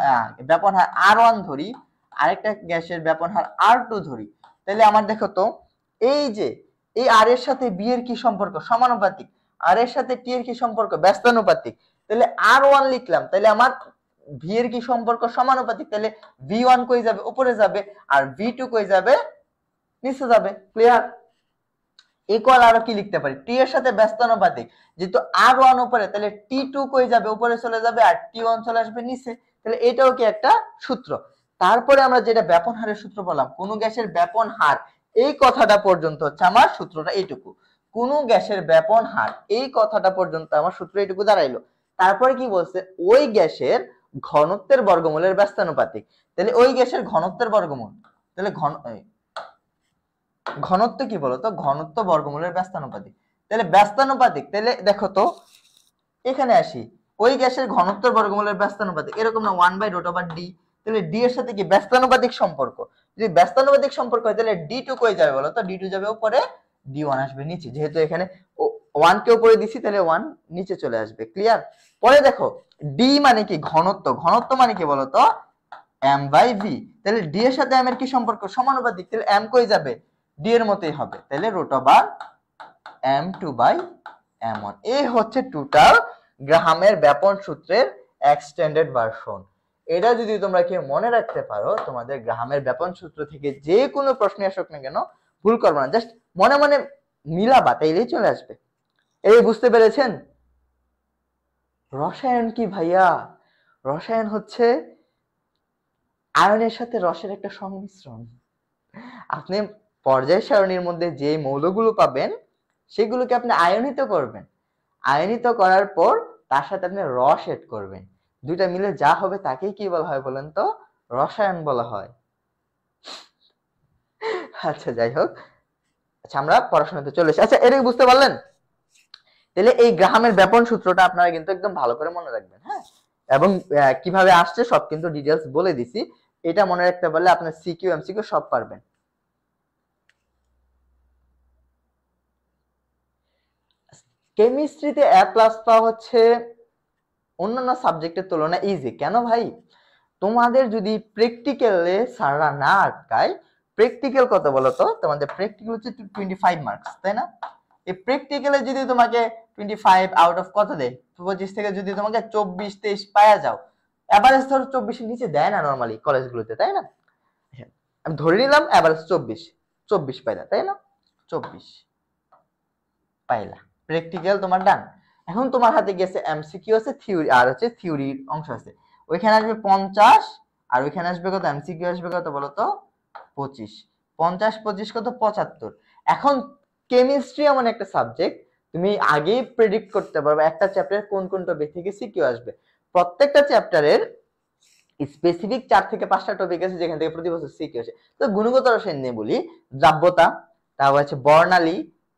ব্যাপন হার R1 ধরি, আরেকটা গ্যাসের ব্যাপন হার R2 ধরি, তাহলে আমার দেখো তো, এই যে এই আর এর সাথে বি এর কি সম্পর্ক, সমানুপাতিক, আর এর সাথে টি এর কি সম্পর্ক, ব্যস্তানুপাতিক, তাহলে R1 লিখলাম, তাহলে আমার ভি এর কি সম্পর্ক, সমানুপাতিক, তাহলে V1 কই যাবে, উপরে যাবে, আর V2 কই যাবে, নিচে যাবে। ক্লিয়ার। ইকুয়াল আরো কি লিখতে পারি, টি এর সাথে ব্যস্তানুপাতিক, যেহেতু R1 উপরে, তাহলে T2 কই যাবে, উপরে চলে যাবে, আর T1 চলে আসবে নিচে, তাহলে এটাও কি একটা সূত্র। তারপরে আমরা যেটা ব্যাপন হারের সূত্র বললাম, কোন গ্যাসের ব্যাপন হার, এই কথাটা পর্যন্ত হচ্ছে আমার সূত্রটা এইটুকু, কোন গ্যাসের ব্যাপন হার, এই কথাটা পর্যন্ত আমার সূত্র এইটুকু দাঁড়াইলো। তারপরে কি বলছে, ওই গ্যাসের ঘনত্বের বর্গমূলের ব্যস্তানুপাতিক, তাহলে ওই গ্যাসের ঘনত্বের বর্গমূল, তাহলে ঘনত্ব কি বলতো, ঘনত্ব বর্গমূলের ব্যস্তানুপাতিক, তাহলে ব্যস্তানুপাতিক, তাহলে দেখো তো এখানে আসি, ওই গ্যাসের ঘনত্বের বর্গমূলের ব্যস্তানুপাতিক, এরকম না 1/√d, তাহলে d এর সাথে কি ব্যস্তানুপাতিক সম্পর্ক, যদি ব্যস্তানুপাতিক সম্পর্ক হয় তাহলে d2 কই যাবে বলো তো, d2 যাবে উপরে, d1 আসবে নিচে, যেহেতু এখানে 1 কে উপরে দিছি তাহলে 1 নিচে চলে আসবে। ক্লিয়ার। পরে দেখো d মানে কি, ঘনত্ব, ঘনত্ব মানে কি বলতো, m/v, তাহলে d এর সাথে m এর কি সম্পর্ক, সমানুপাতিক, তাহলে m কই যাবে, d এর মতই হবে, তাহলে √m2/m1। এই হচ্ছে টোটাল গ্রাহামের ব্যাপন সূত্রের এক্সটেন্ডেড ভার্সন। এটা যদি তোমরা কি মনে রাখতে পারো, তোমাদের গ্রাহামের ব্যাপন সূত্র থেকে যে কোনো প্রশ্ন আসুক না কেন ভুল করবে না, জাস্ট মনে মনে মিলাবা, তাইলেই চলে আসবে। এই বুঝতে পেরেছেন। রসায়ন কি ভাইয়া, রসায়ন হচ্ছে আয়নের সাথে রসের একটা সংমিশ্রণ। আপনি পর্যায় সারণীর মধ্যে যে মৌলগুলো পাবেন সেগুলোকে আপনি আয়নিত করবেন, আয়নিত করার পর তার সাথে আপনি রস এড করবেন, দুইটা মিলে যা হবে তাকেই কি বলা হয় বলেন তো, রসায়ন বলা হয়। আচ্ছা যাই হোক, আচ্ছা আমরা পড়াশোনাতে চলে এসেছি। আচ্ছা এটা বুঝতে পারলেন, তাহলে এই গ্রাহামের ব্যাপন সূত্রটা আপনারা কিন্তু একদম ভালো করে মনে রাখবেন, হ্যাঁ, এবং কিভাবে আসছে সব কিন্তু ডিটেইলস বলে দিছি, এটা মনে রাখতে পারলে আপনার সিকিউ এমসিকিউ সব পারবেন। কেমিস্ট্রিতে A+ পাওয়া হচ্ছে অন্যান্য সাবজেক্টের তুলনায় ইজি। কেন ভাই, তোমাদের যদি প্র্যাকটিক্যালে স্যাররা না আটকায়, প্র্যাকটিক্যাল কত বলো তো, তোমাদের প্র্যাকটিক্যাল হচ্ছে 25 মার্কস, তাই না? এই প্র্যাকটিক্যালে যদি তোমাকে 25 আউট অফ কত দেয়, 25 থেকে যদি তোমাকে 24-23 পাওয়া যাও, এভারেজ ধরো 24 এর নিচে দেয় না নরমালি কলেজগুলোতে, তাই না? আমি ধরে নিলাম এভারেজ 24 পাইলা, তাই না? 24 পাইলা, প্র্যাকটিক্যাল তোমার ডান। এখন তোমার হাতে গেছে এমসিকিউ আছে, থিওরি আর হচ্ছে থিওরির অংশ আছে, ওইখানে আসবে 50 আর ওইখানে আসবে কত, এমসিকিউ আসবে কত বলো তো, 25, 50 25 কত, 75। এখন কেমিস্ট্রি এমন একটা সাবজেক্ট তুমি আগেই প্রেডিক্ট করতে পারবে একটা চ্যাপ্টারের কোন কোন টপিক থেকে সিকিউ আসবে। প্রত্যেকটা চ্যাপ্টারের স্পেসিফিক 4 থেকে 5টা টপিক আছে যেখান থেকে প্রতি বছর সিকিউ আসে। তো গুণগত রসায়ন নিয়ে বলি, দ্রাব্যতা, তারপর হচ্ছে বর্ণালী,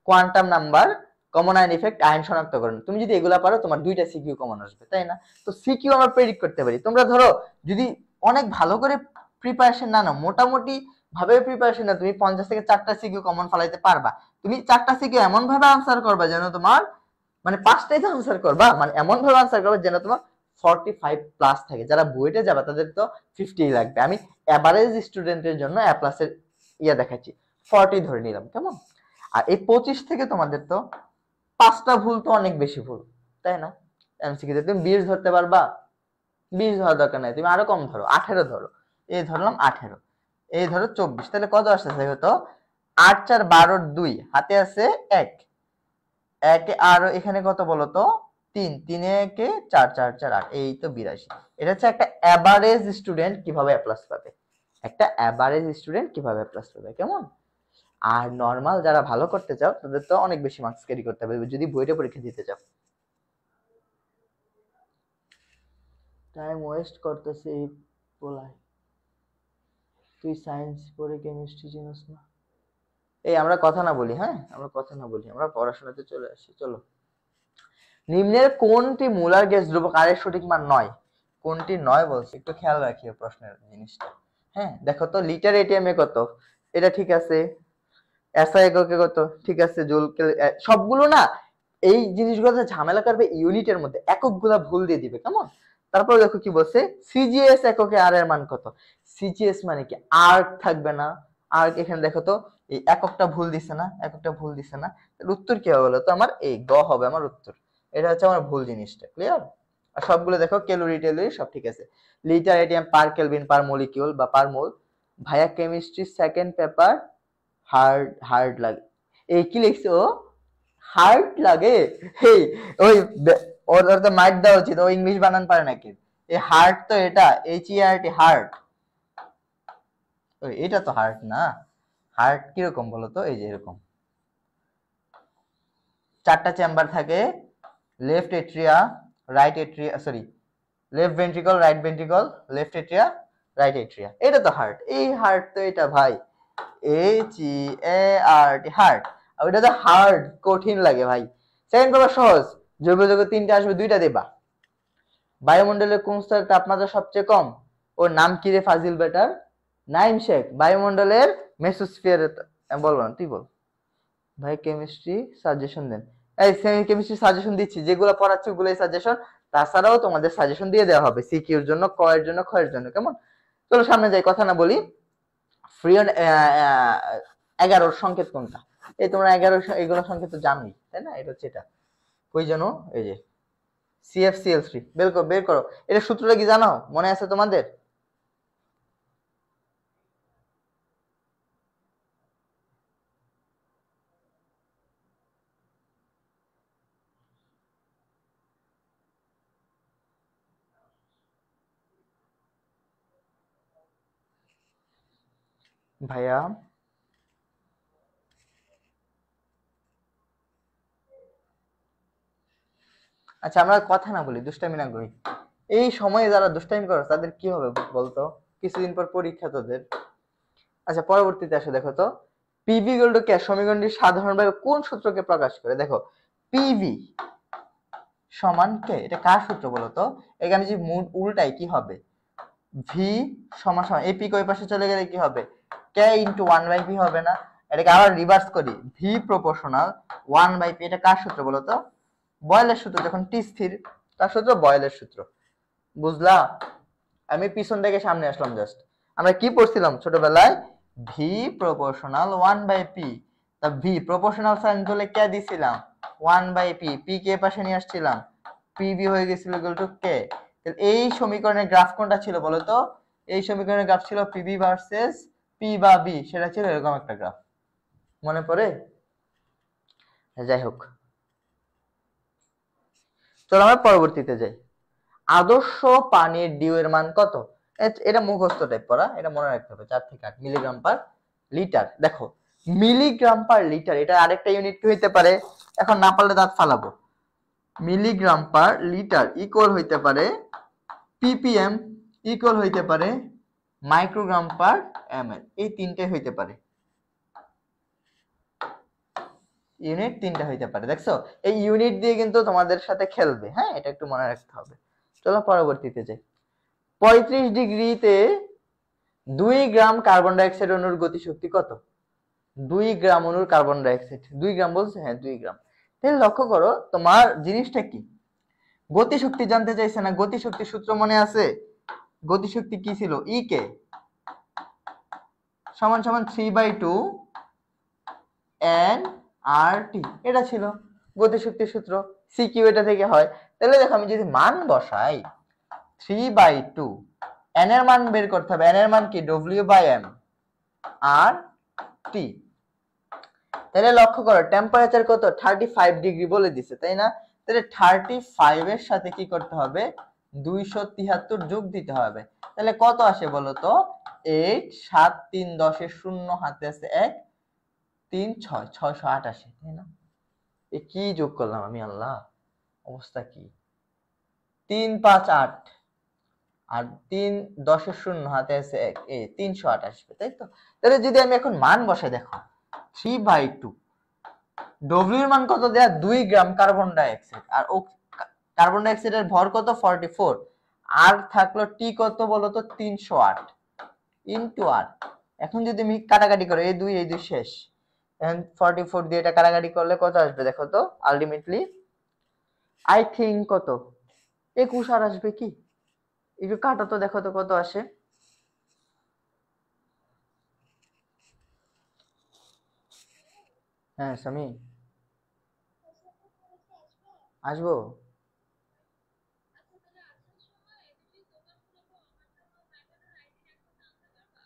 quantum number, common ion effect, ion শনাক্তকরণ। তুমি যদি এগুলা পারো তোমার 2টা সিকিউ কমন আসবে, তাই না? তো সিকিউ আমরা প্রেডিক্ট করতে পারি। তোমরা ধরো যদি অনেক ভালো করে প্রিপারেশন না নাও, মোটামুটি ভাবে প্রিপারেশন না, তুমি 50 থেকে 4টা সিকিউ কমন ফলাইতে পারবা। তুমি 4টা সিকিউ এমন ভাবে আনসার করবা যেন তোমার মানে 5টাই তো আনসার করবা, মানে এমন ভাবে আনসার করবা যেন তোমার 45 প্লাস থাকে। যারা বুয়েটে যাবে তাদের তো 50 লাগবে। আমি এভারেজ স্টুডেন্টের জন্য এ প্লাসের ইয়া দেখাচ্ছি, 40 ধরে নিলাম, কেমন? আর এই 25 থেকে তোমাদের তো 5টা ভুল তো অনেক বেশি ভুল, তাই না? এমসিকিউ তে তুমি 20 ধরতে পারবা? 20 ধরার দরকার নাই, তুমি আরো কম ধরো, 18 ধরো। এই ধরলাম 18, এই ধরো 24, তাহলে কত আসছে? হতো 8 4 12 2, হাতে আছে 1, একে আর এখানে কত বলো তো? 3, 3 একে 4 4 4 8, এই তো 82। এটা হচ্ছে একটা এভারেজ স্টুডেন্ট কিভাবে এ প্লাস পাবে, একটা এভারেজ স্টুডেন্ট কিভাবে এ প্লাস পাবে, কেমন? আর নরমাল যারা ভালো করতে চাও তাদের তো অনেক বেশি মার্কস ক্যারি করতে হবে যদি বইটা পরীক্ষা দিতে চাও। টাইম ওয়েস্ট করতেছে এই পোলায়, তুই সায়েন্স পড়ে কেমিস্ট্রি চিনিস না। এই আমরা কথা না বলি, হ্যাঁ আমরা কথা না বলি, আমরা পড়াশোনাতে চলে আসি। চলো, নিম্নের কোনটি মোলার গ্যাস ধ্রুবক আর এর সঠিক মান নয়? কোনটি নয় বলছে, একটু খেয়াল রাখিও প্রশ্নের জিনিসটা। হ্যাঁ দেখো তো, লিটার এটিএম এ কত, এটা ঠিক আছে। এসআই এককে কত, ঠিক আছে। জুল, সবগুলো না এই জিনিসগুলো ঝামেলা করবে ইউনিটের মধ্যে, এককগুলা ভুল দিয়ে দিবে, কেমন? তারপর দেখো কি বলছে, সিজিএস এককে আর এর মান কত? সিজিএস মানে কি আর্ক থাকবে না? আর্ক এখানে দেখো তো এই এককটা ভুল দিছে না, এককটা ভুল দিছে না, তাহলে উত্তর কি হবে বলো তো? আমার এই গ হবে আমার উত্তর। এটা হচ্ছে আমার ভুল জিনিসটা, ক্লিয়ার? আর সবগুলো দেখো ক্যালোরি টেলোরি সব ঠিক আছে। Litre ATM per kelvin per molecule বা পার মোল। ভাইয়া chemistry second paper hard hard লাগে, এই কি লিখছে ও? হার্ড লাগে? হেই ওই ওর তো মাইট দেওয়া উচিত, ও ইংলিশ বানান পারে নাকি? এই হার্ট তো এটা HERT হার্ট, ওই এটা তো হার্ট না। হার্ট কিরকম বলো তো? এই যে এরকম 4টা চেম্বার থাকে, left atria, right atria, sorry left ventricle, right ventricle, left atria, right atria, এটা তো হার্ট। এই হার্ট তো এটা ভাই HERT হার্ট। আর ওটা তো হার্ড, কঠিন লাগে ভাই। সেকেন্ড পেপার সহজ, জৈব যৌগ 3টে আসবে, 2টা দেবা। বায়ুমণ্ডলের কোন স্তরের তাপমাত্রা সবচেয়ে কম? ওর নাম কি রে ফাজিল বেটার? নাইম শেখ। বায়ুমণ্ডলের মেসোস্ফিয়ারে, বলবো না, তুই বল। ভাই কেমিস্ট্রি সাজেশন দেন। এই কেমিস্ট্রি সাজেশন দিচ্ছি, যেগুলো পড়াচ্ছি ওগুলোই সাজেশন, তাছাড়াও তোমাদের সাজেশন দিয়ে দেওয়া হবে সিকিউর জন্য, ক এর জন্য, খ এর জন্য, কেমন? চলো সামনে যাই, কথা না বলি। ফ্রিয়ন 11 সংকেত কোনটা? এই তোমরা 11 এগুলো সংকেত তো জানোই, তাই না? এটা হচ্ছে এটা, কই জানো? এই যে CFCl3, বের করো বের করো। এটা সূত্রটা কি জানো? মনে আছে তোমাদের? ভাইয়া আচ্ছা আমরা কথা না বলি, দুষ্টামি না করি। এই সময়ে যারা দুষ্টামি করে তাদের কি হবে বলতো? কিছুদিন পর পরীক্ষা তোদের। আচ্ছা পরবর্তীতে আসে, দেখো তো পিভি ইকুয়াল টু কে সমীকরণটি সাধারণভাবে কোন সূত্রকে প্রকাশ করে? দেখো পিভি সমান কে, এটা কার সূত্র বলো তো? এখানে যে উল্টাই কি হবে? ভি সমান সমান, এই পি কই পাশে চলে গেলে কি হবে? কে ইনটু 1/p হবে না? এটাকে আবার রিভার্স করি, ভি প্রপোর্শনাল 1/p। এটা কার সূত্র বলো তো? বয়েলের সূত্র। যখন টি স্থির, তার সূত্র বয়েলের সূত্র। বুঝলা? আমি পিছন থেকে সামনে আসলাম জাস্ট। আমরা কি পড়ছিলাম ছোটবেলায়? V proportional 1/p। তা ভি প্রপোর্শনাল সাইন তুলে কে দিছিলাম? 1/p। পি কে পাশে নিয়ে আসছিলাম, পিভি হয়ে গেছিল ইকুয়াল টু কে। এই সমীকরণের গ্রাফ কোনটা ছিল বলো তো? এই সমীকরণের গ্রাফ ছিল পিভি ভার্সেস পি বা বি, সেটা ছিল এরকম একটা গ্রাফ, মনে পড়ে? যাই হোক, চলো আমরা পরবর্তীতে যাই। আদর্শ পানির ডিউ এর মান কত? এটা মুখস্থ টাইপ পড়া, এটা মনে রাখতে হবে। 4 থেকে 8 মিলিগ্রাম পার লিটার। দেখো মিলিগ্রাম পার লিটার, এটা আরেকটা ইউনিট কি হইতে পারে? এখন না পারলে দাঁত ফালাবো। মিলিগ্রাম পার লিটার ইকুয়াল হইতে পারে ppm ইকুয়াল হইতে পারে মাইক্রোগ্রাম পার ml, এই তিনটে হইতে পারে, ইউনিট তিনটা হইতে পারে। দেখছো এই ইউনিট দিয়ে কিন্তু তোমাদের সাথে খেলবে, হ্যাঁ এটা একটু মনে রাখতে হবে। চলো পরবর্তীতে যাই। 35 ডিগ্রিতে 2 গ্রাম কার্বন ডাইঅক্সাইড অণুর গতিশক্তি কত? 2 গ্রাম অণুর কার্বন ডাইঅক্সাইড, 2 গ্রাম বলছে, হ্যাঁ 2 গ্রাম। তাহলে লক্ষ্য করো তোমার জিনিসটা কি, গতিশক্তি জানতে চাইছে না? গতিশক্তি সূত্র মনে আছে? গতিশক্তি কি ছিল? ই কে সমান সমান 3/2 nRT, এটা ছিল গতিশক্তির সূত্র। সিকিউ এটা থেকে হয়। তাহলে দেখো আমি যদি মান বসাই 3/2, n এর মান বের করতে হবে। n এর মান কি? W/m আর টি। তাহলে লক্ষ্য করো টেম্পারেচার কত? 35 ডিগ্রি বলে দিছে, তাই না? তাহলে 35 এর সাথে কি করতে হবে? 273 যোগ দিতে হবে। তাহলে কত আসে বলো তো? 8 7 3 10 এর 0 হাতে আছে 1 3 6 608 আসে, তাই না? এ কি যোগ করলাম আমি, আল্লাহ অবস্থা কি! 3 5 8 আর 3 10 এর 0 হাতে আছে 1, এই 308 আসবে, তাই তো? তাহলে যদি আমি এখন মান বসাই, দেখো 3/2, W এর মান কত দেয়া? 2 গ্রাম কার্বন ডাইঅক্সাইড, আর ও কার্বন ডাইঅক্সাইডের ভর কত? 44, আর থাকলো টি কত বলো তো? 308 ইনটু আর। এখন যদি আমি কাটাকাটি করি, এই 2 এই 2 শেষ, এখন 44 দিয়ে এটা কাটাকাটি করলে কত আসবে দেখো তো? আলটিমেটলি আই থিংক কত? 21 আর আসবে কি? একটু কাটো তো, দেখো তো কত আসে। হ্যাঁ সামি আসবো।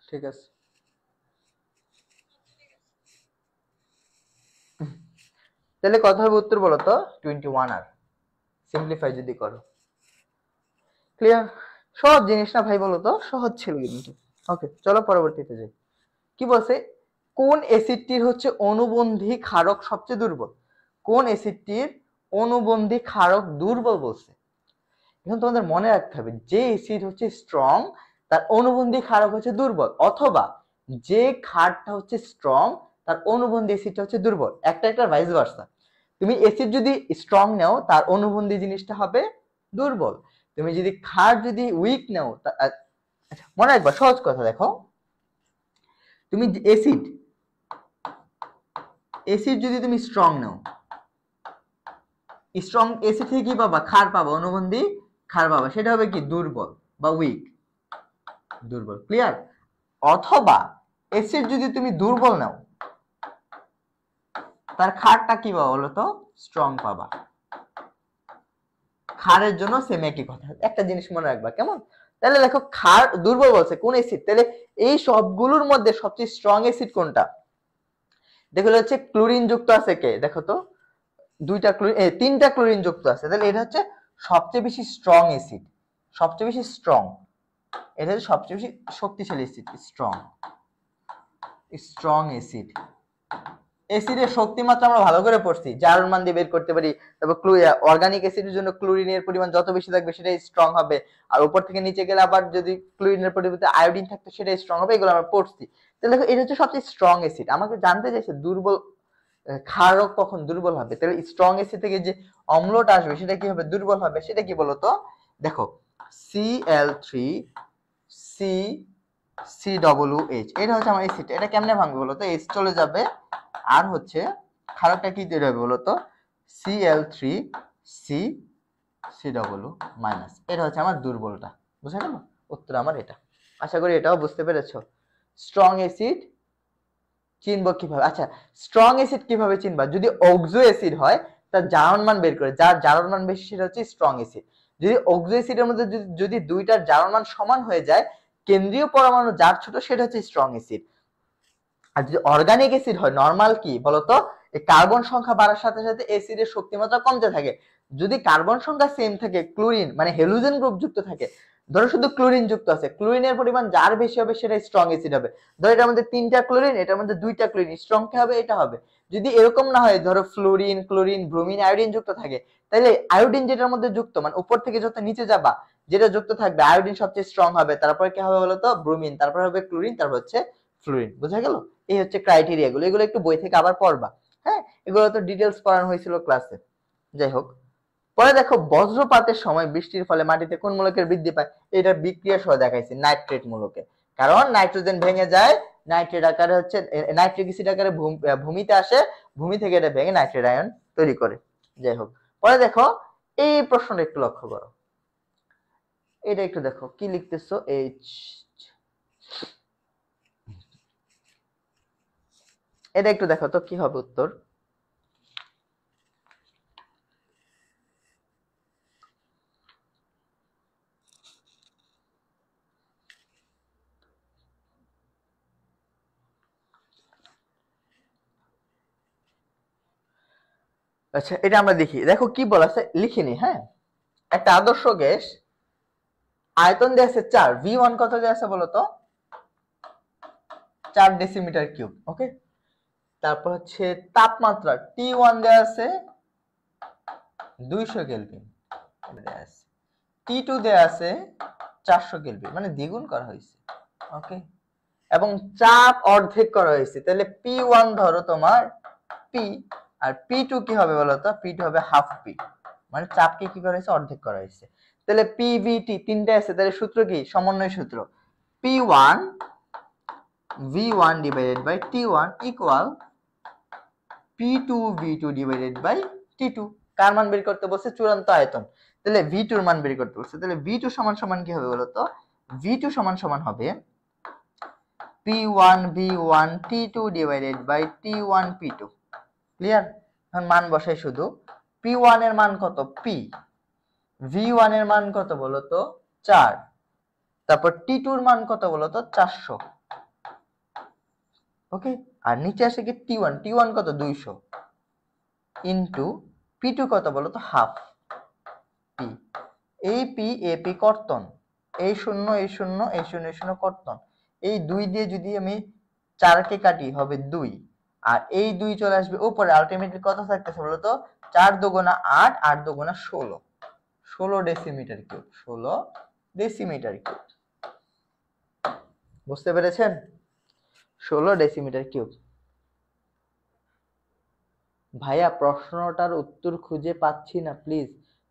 ঠিক আছে, তাহলে কত হবে উত্তর বলো তো? 21 আর সিম্পলিফাই যদি করো। ক্লিয়ার? সহজ জিনিস না ভাই, বলো তো সহজ ছিল কিন্তু। ওকে চলো পরবর্তীতে যাই। কি বলছে? কোন অ্যাসিডটির হচ্ছে অনুবন্ধী ক্ষারক সবচেয়ে দুর্বল? কোন অ্যাসিডটির অনুবন্ধী ক্ষারক দুর্বল বলছে। এখন তোমাদের মনে রাখতে হবে যে অ্যাসিড হচ্ছে স্ট্রং তার অনুবন্ধী ক্ষারক হচ্ছে দুর্বল, অথবা যে ক্ষারটা হচ্ছে স্ট্রং তার অনুবন্ধী অ্যাসিডটা হচ্ছে দুর্বল, একটা একটা ভাইস ভার্সা। তুমি অ্যাসিড যদি স্ট্রং নাও তার অনুবন্ধী জিনিসটা হবে দুর্বল, তুমি যদি ক্ষার যদি উইক নাও। আচ্ছা মনে রাখবা সহজ কথা, দেখো তুমি অ্যাসিড যদি তুমি স্ট্রং নাও, স্ট্রং অ্যাসিড থেকে কি পাবা? ক্ষার পাবা, অনুবন্ধী ক্ষার পাবা, সেটা হবে কি? দুর্বল বা উইক, দুর্বল। ক্লিয়ার? অথবা অ্যাসিড যদি তুমি দুর্বল নাও তার ক্ষারটা কি পাবা বলো তো? স্ট্রং পাবা। ক্ষারের জন্য সেম একই কথা, একটা জিনিস মনে রাখবা, কেমন? তাহলে দেখো ক্ষার দুর্বল বলছে কোন অ্যাসিড, তাহলে এই সবগুলোর মধ্যে সবচেয়ে স্ট্রং অ্যাসিড কোনটা? দেখো হচ্ছে ক্লোরিন যুক্ত আছে কে? দেখো তো দুইটা ক্লোরিন, তিনটা ক্লোরিন যুক্ত আছে, তাহলে এটা হচ্ছে সবচেয়ে বেশি স্ট্রং অ্যাসিড, সবচেয়ে বেশি স্ট্রং, এটা হচ্ছে সবচেয়ে বেশি শক্তিশালী অ্যাসিড, স্ট্রং অ্যাসিড। অ্যাসিডের শক্তি মাত্রা আমরা ভালো করে পড়ছি, জারণ মান দিয়ে বের করতে পারি। তারপর অর্গানিক অ্যাসিডের জন্য ক্লোরিনের পরিমাণ যত বেশি থাকবে সেটাই স্ট্রং হবে, আর উপর থেকে নিচে গেলে আবার যদি ক্লোরিনের পরিবর্তে আয়োডিন থাকতো সেটাই স্ট্রং হবে, এগুলো আমরা পড়ছি। তাহলে দেখো এটা হচ্ছে সবচেয়ে স্ট্রং অ্যাসিড। আমাকে জানতে চাইছে দুর্বল ক্ষারক কখন দুর্বল হবে, তাহলে স্ট্রং অ্যাসিড থেকে যে অম্লটা আসবে সেটা কি হবে? দুর্বল হবে। সেটা কি বলতো? দেখো CL3CCOOH, এটা হচ্ছে আমার অ্যাসিড, এটা কেমনে ভাঙবে বলতো? H চলে যাবে, আর হচ্ছে ক্ষারকটা কি তৈরি হবে বলতো? Cl3CCOO-, এটা হচ্ছে আমার দুর্বলটা। বুঝা গেল? উত্তর আমার এটা। আশা করি এটাও বুঝতে পেরেছো। স্ট্রং অ্যাসিড চিনবো কিভাবে? আচ্ছা স্ট্রং অ্যাসিড কিভাবে চিনবা? যদি অক্সো অ্যাসিড হয় তার জারণ মান বের করে, যার জারণ মান বেশি সেটা হচ্ছে স্ট্রং অ্যাসিড। যদি অক্সো অ্যাসিডের মধ্যে যদি দুইটার জারণ মান সমান হয়ে যায়, কেন্দ্রীয় পরমাণু যার ছোট সেটা হচ্ছে স্ট্রং অ্যাসিড। আর যদি অর্গানিক অ্যাসিড হয়, নরমাল কি বলতো? এই কার্বন সংখ্যা বাড়ার সাথে সাথে অ্যাসিডের শক্তিমাত্রা কমতে থাকে। যদি কার্বন সংখ্যা সেম থাকে, ক্লোরিন মানে হেলোজেন গ্রুপ যুক্ত থাকে, ধরো শুধু ক্লোরিন যুক্ত আছে, ক্লোরিনের পরিমাণ যার বেশি হবে সেটা স্ট্রং অ্যাসিড হবে। ধরো এটার মধ্যে 3টা ক্লোরিন, এটার মধ্যে 2টা ক্লোরিন, স্ট্রং কে হবে এটা হবে। যদি এরকম না হয়, ধরো ফ্লোরিন, ক্লোরিন, ব্রোমিন, আয়োডিন যুক্ত থাকে, তাহলে আয়োডিন যেটার মধ্যে যুক্ত, মানে উপর থেকে যত নিচে যাবা যেটা যুক্ত থাকবে আয়োডিন সবচেয়ে স্ট্রং হবে, তারপরে কি হবে বলতো ব্রোমিন, তারপর হবে ক্লোরিন, তারপর হচ্ছে ফ্লোরিন। বুঝা গেল? এই হচ্ছে ক্রাইটেরিয়া গুলো, এগুলো একটু বই থেকে আবার পড়বা। হ্যাঁ, এগুলো তো ডিটেইলস পড়ানো হয়েছিল ক্লাসে। যাই হোক, পরে দেখো বজ্রপাতের সময় বৃষ্টির ফলে মাটিতে কোন মূলকের বৃদ্ধি পায়, এটা বিক্রিয়া সহ দেখাইছি নাইট্রেট মূলকে। কারণ নাইট্রোজেন ভেঙে যায়, নাইট্রেট আকারে হচ্ছে নাইট্রিক অ্যাসিড আকারে ভূমিতে আসে, ভূমি থেকে এটা ভেঙে নাইট্রেট আয়ন তৈরি করে। যাই হোক, পরে দেখো এই প্রশ্নটা একটু লক্ষ্য করো, এটা একটু দেখো কি লিখতেছো। এটা একটু দেখো তো কি হবে উত্তর। আচ্ছা, এটা আমরা দেখি, দেখো কি বলা আছে লিখিনি। হ্যাঁ, একটা আদর্শ গ্যাস আয়তন দেয়া আছে 4, V1 কত দেয়া আছে বলো তো, 4 ডেসিমিটার কিউব। ওকে, তারপর হচ্ছে তাপমাত্রা T1 দেয়া আছে 200 কেলভিন দেয়া আছে, T2 দেয়া আছে 400 কেলভিন, মানে দ্বিগুণ করা হয়েছে। ওকে, এবং চাপ অর্ধেক করা হয়েছে, তাহলে P1 ধরো তোমার P, আর P2 কি হবে বলো তো, P2 হবে হাফ P, মানে চাপকে কি করা হয়েছে অর্ধেক করা হয়েছে। তাহলে PVT তিনটা আছে, তাহলে সূত্র কি, সমন্বয় সূত্র, P1 V1 divided by T1 equal P2 V2 divided by T2। কার মান বের করতে বলছে, চূড়ান্ত আয়তন, তাহলে V2 এর মান বের করতে বলছে, তাহলে V2 সমান সমান কি হবে বলো তো, V2 সমান সমান হবে P1 V1 T2 divided by T1 P2। Clear? এখন মান বসাই শুধু, P1 এর মান কত P, V1 এর মান কত বলো তো 4, তারপর T2 এর মান কত বলো তো 400। ওকে, আর নিচে আসে কি T1, T1 কত 200 ইনটু P2 কত বলো তো হাফ P। এই P এ P কর্তন, এই শূন্য এই শূন্য এই শূন্য এই শূন্য কর্তন, এই 2 দিয়ে যদি আমি 4 কে কাটি হবে 2, আর এই 2 চলে আসবে উপরে, আলটিমেটলি কত থাকতেছে বলো তো 4 দুগুণা 8, 8 দুগুণা 16, 16 ডেসিমিটার কিউব, 16 ডেসিমিটার কিউব। বুঝতে পেরেছেন? 16 ডেসিমিটার কিউব। ভাইয়া প্রশ্নটার উত্তর খুঁজে পাচ্ছি না, প্লিজ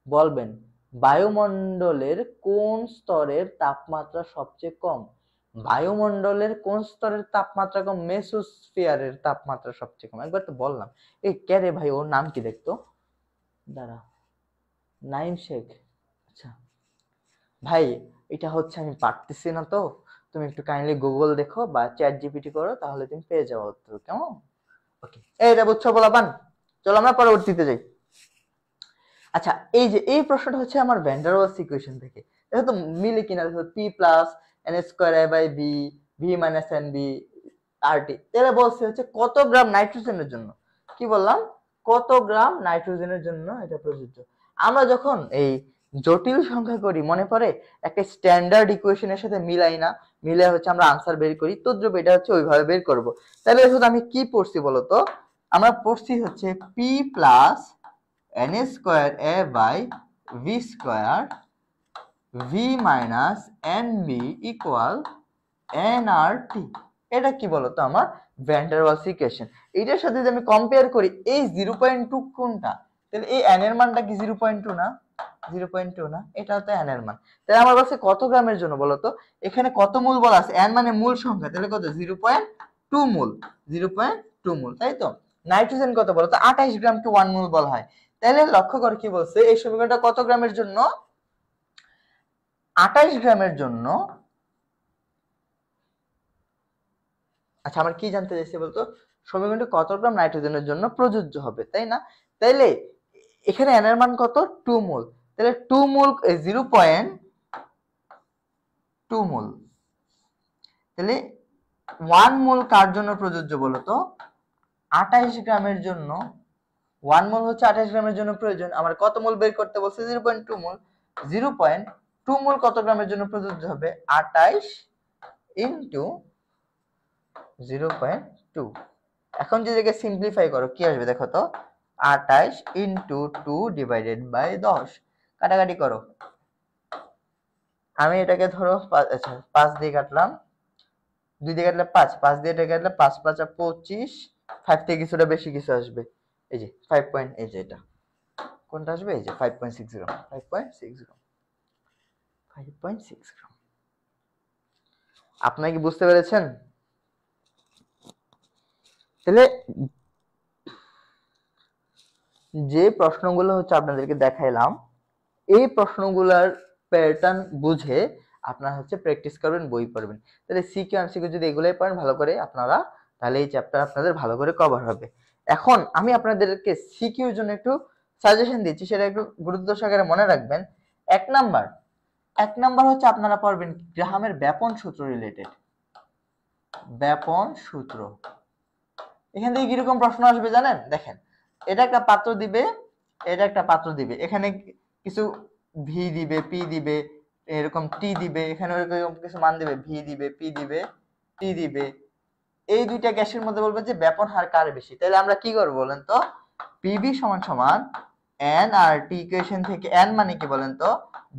বলবেন। বায়ুমণ্ডলের কোন স্তরের তাপমাত্রা সবচেয়ে কম? বায়ুমণ্ডলের কোন স্তরের তাপমাত্রা কম? মেসোস্ফিয়ারের তাপমাত্রা সবচেয়ে কম। একবার তো বললাম। এই কে রে ভাই, ওর নাম কি দেখতো, দাঁড়া, নাইম শেখ। আচ্ছা ভাই, এটা হচ্ছে আমি পারতেছি না, তো তুমি একটু কাইন্ডলি গুগল দেখো বা চ্যাট জিপিটি করো, তাহলে তুমি পেয়ে যাও উত্তর। কেমন? ওকে, এইটা বুঝছো পোলাপান? চলো আমরা পরবর্তীতে যাই। আচ্ছা, এই যে এই প্রশ্নটা হচ্ছে আমার ভ্যান ডার ওয়ালস ইকুয়েশন থেকে, দেখো তো মিলে কিনা। দেখো P plus N square A by B, V minus N B R T. তাহলে বলছে হচ্ছে কত গ্রাম নাইট্রোজেনের জন্য, কি বললাম, কত গ্রাম নাইট্রোজেনের জন্য এটা প্রযোজ্য। আমরা যখন এই জটিল সংখ্যা করি মনে পড়ে, একটা স্ট্যান্ডার্ড ইকুয়েশনের সাথে মিলাই না, মিলে হচ্ছে আমরা আনসার বের করি, তো এটা হচ্ছে ওইভাবে বের করব। তাহলে দেখো আমি কি পড়ছি বলতো, আমরা পড়ছি হচ্ছে P plus N square A by V square V minus N B equal N R T. এটা কি বলতো আমার ভ্যান ডার ওয়ালস ইকুয়েশন। এটার সাথে যদি আমি কম্পেয়ার করি, এই 0.2 কোনটা, তাহলে এই এন এর মানটা কি 0.2 না, 0.2 না, এটা তো এন এর মান। তাহলে আমার কাছে কত গ্রামের জন্য বলতো, এখানে কত মূল বলা আছে, এন মানে মূল সংখ্যা, তাহলে কত 0.2 মূল, 0.2 মূল, তাই তো। নাইট্রোজেন কত বলতো, 28 গ্রামকে 1 মূল বলা হয়। তাহলে লক্ষ্য কর কি বলছে, এই সমীকরণটা কত গ্রামের জন্য, 28 গ্রামের জন্য। আচ্ছা, আমার কি জানতে চাইছে বলতো, সমীকরণটা কত গ্রাম নাইট্রোজেনের জন্য প্রযোজ্য হবে, তাই না? তাইলে এখানে এন এর মান কত 2 মোল, তাহলে 2 মোল 0.2 মোল, তাহলে 1 মোল কার জন্য প্রযোজ্য বলতো, 28 গ্রামের জন্য। 1 মোল হচ্ছে 28 গ্রামের জন্য প্রয়োজন। আমার কত মোল বের করতে বলছে, 0.2 মোল, 0.2 2 মোল কত গ্রামের জন্য প্রযোজ্য হবে? 28 ইনটু 0.2। এখন যদি এটাকে সিম্পলিফাই করো কি আসবে দেখো তো, 28 ইনটু 2 ডিভাইডেড বাই 10। কাটাকাটি করো। আমি এটাকে ধরো আচ্ছা 5 দিয়ে কাটলাম, 2 দিয়ে কাটলে 5, 5 দিয়ে এটা কাটলে 5 5 25, 5 থেকে কিছুটা বেশি কিছু আসবে, এই যে 5 পয়েন্ট, এই যে এটা কোনটা আসবে, এই যে 5.60, 5.60। আপনারা কি বুঝতে পেরেছেন? তাহলে যে প্রশ্নগুলো হচ্ছে আপনাদেরকে দেখাইলাম, এই প্রশ্নগুলোর প্যাটার্ন বুঝে আপনারা হচ্ছে প্র্যাকটিস করবেন, বই পড়বেন। তাহলে সিকিউ এমসিকিউ যদি এগুলাই পড়েন ভালো করে আপনারা, তাহলে এই চ্যাপ্টার আপনাদের ভালো করে কভার হবে। এখন আমি আপনাদেরকে সিকিউর জন্য একটু সাজেশন দিচ্ছি, সেটা একটু গুরুত্ব সহকারে মনে রাখবেন। এক নাম্বার হচ্ছে আপনারা পড়বেন গ্রাহামের ব্যাপন সূত্র রিলেটেড। ব্যাপন সূত্র, এখান থেকে কিরকম প্রশ্ন আসবে জানেন? দেখেন, এটা একটা পাত্র দিবে, এটা একটা পাত্র দিবে, এখানে কিছু ভি দিবে, পি দিবে, এরকম টি দিবে, এখানে এরকম কিছু মান দিবে, ভি দিবে, পি দিবে, টি দিবে। এই দুইটা গ্যাসের মধ্যে বলবে যে ব্যাপন হার কার বেশি। তাহলে আমরা কি করব বলেন তো? পিভি সমান সমান এন আর টি ইকুয়েশন থেকে, এন মানে কি বলেন তো?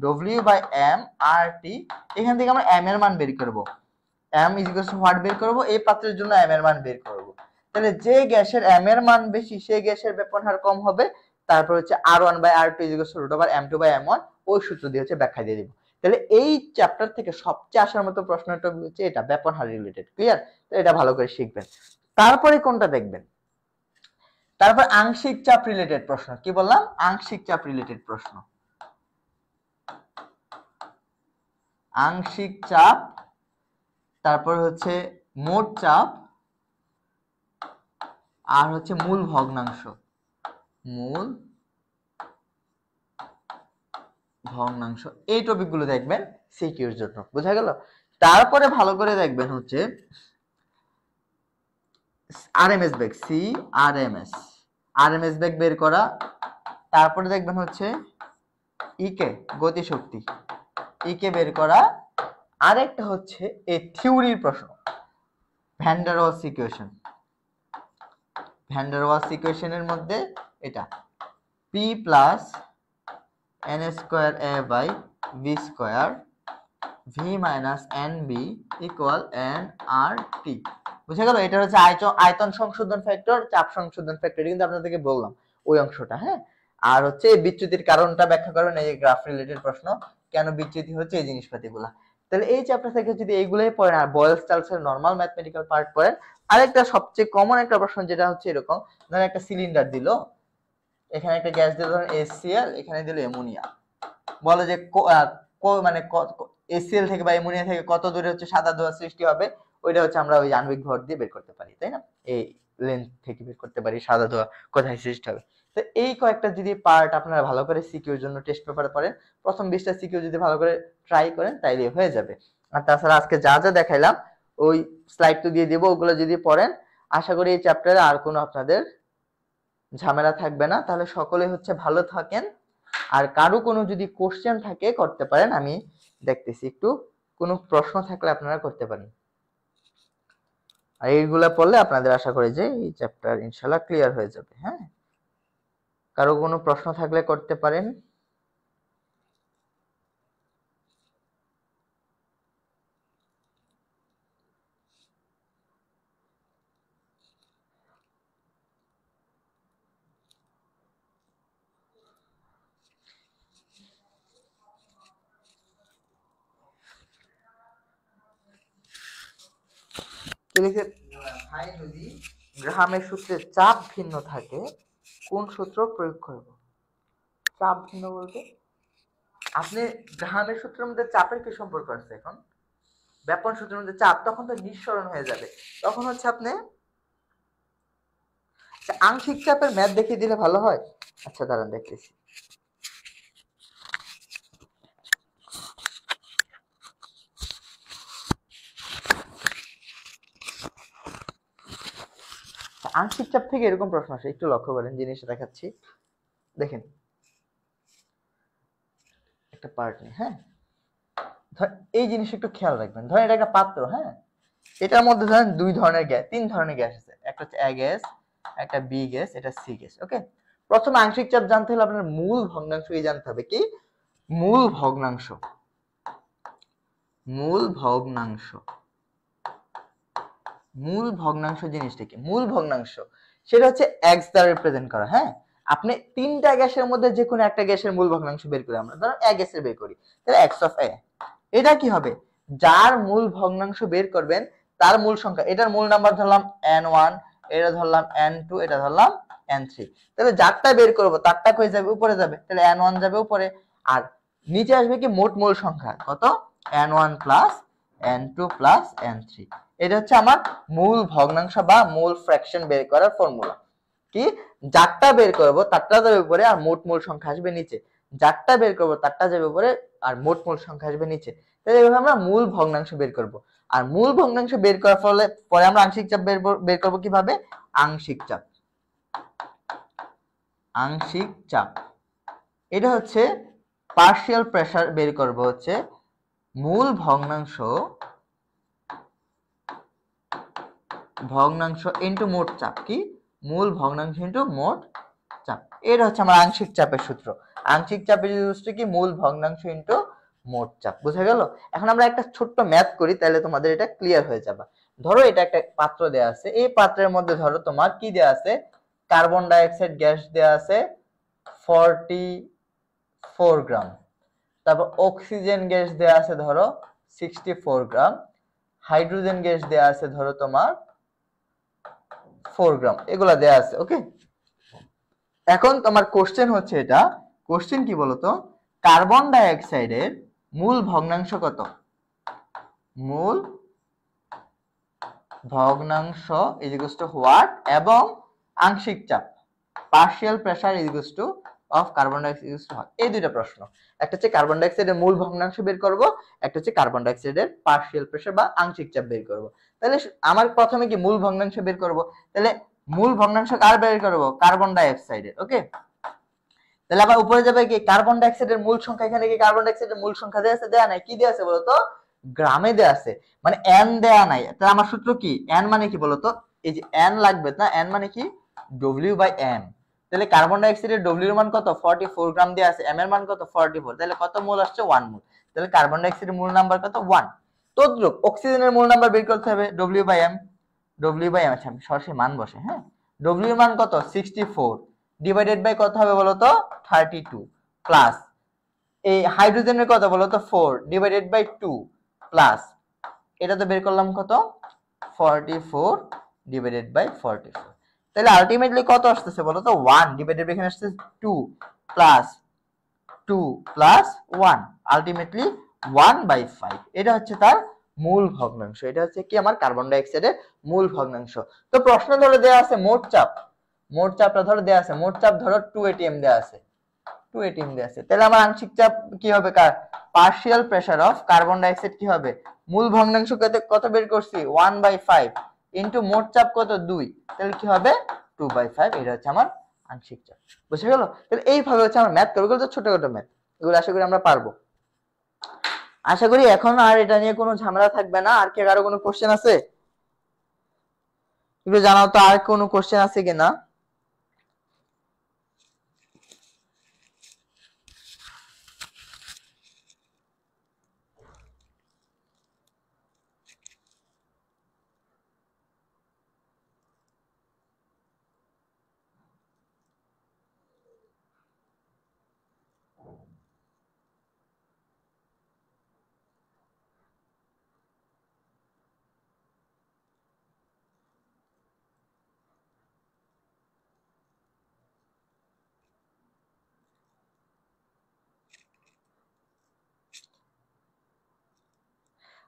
W by M R T. এখান থেকে আমরা এম এর মান বের করব, M is equal to what বের করব? এই পাত্রের জন্য এম এর মান বের করব। তাহলে যে গ্যাসের এম এর মান বেশি সেই গ্যাসের ব্যাপন হার কম হবে। তারপর হচ্ছে R1 by R2 is equal to root over M2 by M1, ওই সূত্র দিয়ে হচ্ছে ব্যাখ্যা দিয়ে দিব। তাহলে এই চ্যাপ্টার থেকে সবচেয়ে আসার মতো প্রশ্নটা হচ্ছে এটা, ব্যাপন হার রিলেটেড। ক্লিয়ার? তো এটা ভালো করে শিখবেন। তারপরে কোনটা দেখবেন? তারপর আংশিক চাপ রিলেটেড প্রশ্ন। কি বললাম? আংশিক চাপ রিলেটেড প্রশ্ন। আংশিক চাপ, তারপর হচ্ছে মোট চাপ, আর হচ্ছে মূল ভগ্নাংশ। মূল ভগ্নাংশ, এই টপিকগুলো দেখবেন সিকিউর জন্য। বোঝা গেল? তারপরে ভালো করে দেখবেন হচ্ছে আরএমএস বেগ, সি আরএমএস বেগ বের করা। তারপরে দেখবেন হচ্ছে ইকে, গতিশক্তি, ইকে বের করা। আরেকটা হচ্ছে এই থিওরির প্রশ্ন, van der Waals equation. Van der Waals ইকুয়েশনের মধ্যে এটা P plus N square A by V square V minus N B equal N R T. বুঝা গেল? এটা হচ্ছে আয়তন সংশোধন ফ্যাক্টর, চাপ সংশোধন ফ্যাক্টর, কিন্তু আপনাদেরকে বললাম ওই অংশটা। হ্যাঁ, আর হচ্ছে বিচ্যুতির কারণটা ব্যাখ্যা করবেন, এই গ্রাফ রিলেটেড প্রশ্ন, কেন বিচ্যুতি হচ্ছে এই জিনিসপাতিগুলা। তাহলে এই চ্যাপ্টার থেকে যদি এইগুলাই পড়েন আর বয়েলস চার্লসের নরমাল ম্যাথমেটিক্যাল পার্ট পড়েন। আরেকটা সবচেয়ে কমন একটা প্রশ্ন যেটা হচ্ছে এরকম, ধরেন একটা সিলিন্ডার দিল, এখানে একটা গ্যাস দিল ধরেন HCl, এখানে দিল অ্যামোনিয়া, বলে যে মানে HCl থেকে বা অ্যামোনিয়া থেকে কত দূরে হচ্ছে সাদা ধোঁয়া সৃষ্টি হবে। ওইটা হচ্ছে আমরা ওই আণবিক ভর দিয়ে বের করতে পারি, তাই না? এই লেন্থ থেকে বের করতে পারি সাদা ধোঁয়া কোথায় সৃষ্টি হবে। তো এই কয়েকটা যদি পার্ট আপনারা ভালো করে সিকিউর জন্য টেস্ট পেপারে পড়েন, প্রথম 20টা সিকিউ যদি ভালো করে ট্রাই করেন তাইলে হয়ে যাবে। আর তাছাড়া আজকে যা যা দেখাইলাম ওই স্লাইড তো দিয়ে দিব, ওগুলো যদি পড়েন আশা করি এই চ্যাপ্টারে আর কোনো আপনাদের ঝামেলা থাকবে না। তাহলে সকলে হচ্ছে ভালো থাকেন, আর কারো কোনো যদি কোশ্চেন থাকে করতে পারেন, আমি দেখতেছি একটু, কোনো প্রশ্ন থাকলে আপনারা করতে পারেন। আর এইগুলা পড়লে আপনাদের আশা করি যে এই চ্যাপ্টার ইনশাআল্লাহ ক্লিয়ার হয়ে যাবে। হ্যাঁ, কারো কোনো প্রশ্ন থাকলে করতে পারেন। ভাই যদি গ্রাহামের সূত্রে চাপ ভিন্ন থাকে কোন সূত্র প্রয়োগ করব? চাপ ভিন্ন বলতে আপনি গ্রাহামের সূত্রের মধ্যে চাপের কি সম্পর্ক আছে? এখন ব্যাপন সূত্রের মধ্যে চাপ তখন তো নিঃসরণ হয়ে যাবে, তখন হচ্ছে আপনি আংশিক চাপের ম্যাথ দেখিয়ে দিলে ভালো হয়। আচ্ছা দাঁড়ান দেখতেছি। আংশিক চাপ থেকে এরকম প্রশ্ন আসে, একটু লক্ষ্য করেন, জিনিসটা দেখাচ্ছি দেখেন, একটা পার্ট নেই। হ্যাঁ, এই জিনিস একটু খেয়াল রাখবেন। ধরেন এটা একটা পাত্র, হ্যাঁ, এটার মধ্যে ধরেন তিন ধরনের গ্যাস আছে। একটা হচ্ছে এ গ্যাস, একটা বি গ্যাস, এটা সি গ্যাস। ওকে, প্রথমে আংশিক চাপ জানতে হলে আপনার মূল ভগ্নাংশ জানতে হবে। কি? মূল ভগ্নাংশ। মূল ভগ্নাংশ মূল ভগ্নাংশ জিনিসটা কি? মূল ভগ্নাংশ সেটা হচ্ছে এক্স দ্বারা রিপ্রেজেন্ট করা। হ্যাঁ, আপনি তিনটা গ্যাসের মধ্যে যে কোনো একটা গ্যাসের মূল ভগ্নাংশ বের করি, আমরা ধরো এ গ্যাসের বের করি, তাহলে এক্স অফ এ। এটা কি হবে? যার মূল ভগ্নাংশ বের করবেন তার মূল সংখ্যা, এটার মূল নাম্বার ধরলাম n1, এটা ধরলাম n2, এটা ধরলাম n3। তাহলে যারটা বের করব তারটা কই যাবে? উপরে যাবে, তাহলে n1 যাবে উপরে, আর নিচে আসবে কি? মোট মূল সংখ্যা কত? n1 plus n2 plus n3। এটা হচ্ছে আমার মূল ভগ্নাংশ বা মূল ফ্র্যাকশন বের করার ফর্মুলা। কি? যারটা বের করব তারটা যাবে উপরে আর মোট মূল সংখ্যা আসবে নিচে, যারটা বের করব তারটা যাবে উপরে আর মোট মূল সংখ্যা আসবে নিচে। তাহলে এইভাবে আমরা মূল ভগ্নাংশ বের করব। আর মূল ভগ্নাংশ বের করার ফলে পরে আমরা আংশিক চাপ বের করব কিভাবে? আংশিক চাপ। আংশিক চাপ এটা হচ্ছে পার্শিয়াল প্রেসার বের করব হচ্ছে মূল ভগ্নাংশ ইনটু মোট চাপ। কি? মূল ভগ্নাংশ ইনটু মোট চাপ। এটা হচ্ছে আমার আংশিক চাপের সূত্র। আংশিক চাপের সূত্র কি? মূল ভগ্নাংশ ইনটু মোট চাপ। বুঝা গেল? এখন আমরা একটা ছোট্ট ম্যাথ করি, তাহলে তোমাদের এটা ক্লিয়ার হয়ে যাবে। ধরো এটা একটা পাত্র দেয়া আছে, এই পাত্রের মধ্যে ধরো তোমার কি দেয়া আছে? কার্বন ডাই অক্সাইড গ্যাস দেয়া আছে 44 গ্রাম, তারপর অক্সিজেন গ্যাস দেয়া আছে ধরো 64 গ্রাম, হাইড্রোজেন গ্যাস দেয়া আছে ধরো তোমার 4 গ্রাম, এগুলা দেয়া আছে। ওকে, এখন তোমার কোশ্চেন হচ্ছে, এটা কোশ্চেন কি বলতো? কার্বন ডাই অক্সাইডের মূল ভগ্নাংশ কত? মূল ভগ্নাংশ ইজ ইকুয়ালস টু হোয়াট? এবং আংশিক চাপ partial pressure is equals to of carbon die oxide is to what? এই দুইটা প্রশ্ন। একটা হচ্ছে কার্বন ডাই অক্সাইডের মূল ভগ্নাংশ বের করব, একটা হচ্ছে কার্বন ডাই অক্সাইডের পার্শিয়াল প্রেসার বা আংশিক চাপ বের করব। তাহলে আমার প্রথমে কি মূল ভগ্নাংশ বের করব, তাহলে মূল ভগ্নাংশ কার বের করব? কার্বন ডাই অক্সাইডের। ওকে, তাহলে আবার উপরে যাবে কি? কার্বন ডাই অক্সাইডের মূল সংখ্যা। এখানে কি কার্বন ডাই অক্সাইডের মূল সংখ্যা দেয়া আছে? দেয়া নাই। কি দেয়া আছে বলতো? গ্রামে দেয়া আছে, মানে n দেয়া নাই। তাহলে আমার সূত্র কি? n মানে কি বলতো? এই যে n লাগবে না, n মানে কি? W/m। তাহলে কার্বন ডাই অক্সাইডের W এর মান কত? 44 গ্রাম দেয়া আছে, m এর মান কত? 44। তাহলে কত মোল আসছে? 1 মোল। তাহলে কার্বন ডাই অক্সাইডের মূল নাম্বার কত? 1। তদ্রূপ অক্সিজেনের মূল নাম্বার বের করতে হবে, W/m। আচ্ছা আমি সরাসরি মান বসে, হ্যাঁ, W এর মান কত? 64 ডিভাইডেড বাই কত হবে বলতো? 32 প্লাস এই হাইড্রোজেনের কত বলতো? 4 ডিভাইডেড বাই 2 প্লাস এটা তো বের করলাম কত? 44 ডিভাইডেড বাই 44। তাহলে আলটিমেটলি কত আসতেছে বলতো? 1 ডিভাইডেড বাই এখানে আসছে 2 প্লাস 2 প্লাস 1, আলটিমেটলি 1/5। এটা হচ্ছে তার মূল ভগ্নাংশ। এটা হচ্ছে কি? আমার কার্বন ডাই অক্সাইডের মূল ভগ্নাংশ। তো প্রশ্ন ধরে দেয়া আছে মোট চাপ, মোট চাপটা ধরে দেয়া আছে, মোট চাপ ধরো 2 atm দেয়া আছে, 2 atm দেয়া আছে। তাহলে আমার আংশিক চাপ কি হবে? Partial pressure of carbon die অক্সাইড কি হবে? মূল ভগ্নাংশ কত বের করছি? 1/5 ইনটু মোট চাপ কত? 2, তাহলে কি হবে? 2/5। এটা হচ্ছে আমার আংশিক চাপ। বুঝে গেল? তাহলে এইভাবে হচ্ছে আমরা ম্যাথ করব, তো ছোটখাটো ম্যাথ, এগুলো আশা করি আমরা পারবো। আশা করি এখন আর এটা নিয়ে কোনো ঝামেলা থাকবে না। আর কি কারো কোনো কোশ্চেন আছে? একটু জানাও তো, আর কোনো কোশ্চেন আছে কিনা?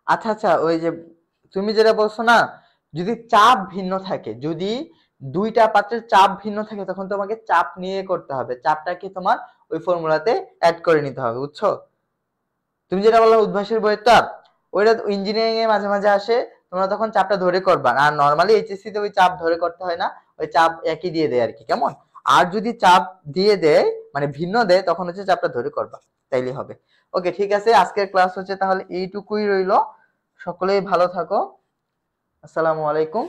আচ্ছা আচ্ছা, ওই যে তুমি যেটা বলছো না, যদি চাপ ভিন্ন থাকে, যদি দুইটা পাত্রের চাপ ভিন্ন থাকে, তখন তোমাকে চাপ নিয়ে করতে হবে, চাপটাকে তোমার ওই ফর্মুলাতে অ্যাড করে নিতে হবে। বুঝছো? তুমি যেটা বললে উদ্ভাসের বইয়ের চাপ, ওইটা ইঞ্জিনিয়ারিং এ মাঝে মাঝে আসে, তোমরা তখন চাপটা ধরে করবা। আর নরমালি এইচএসসি তে ওই চাপ ধরে করতে হয় না, ওই চাপ একই দিয়ে দেয় আর কি। কেমন? আর যদি চাপ দিয়ে দেয় মানে ভিন্ন দেয় তখন হচ্ছে চাপটা ধরে করবা, তাইলে হবে। ওকে ঠিক আছে, আজকের ক্লাস হচ্ছে তাহলে এইটুকুই রইলো। সকলেই ভালো থাকো। আসসালামু আলাইকুম।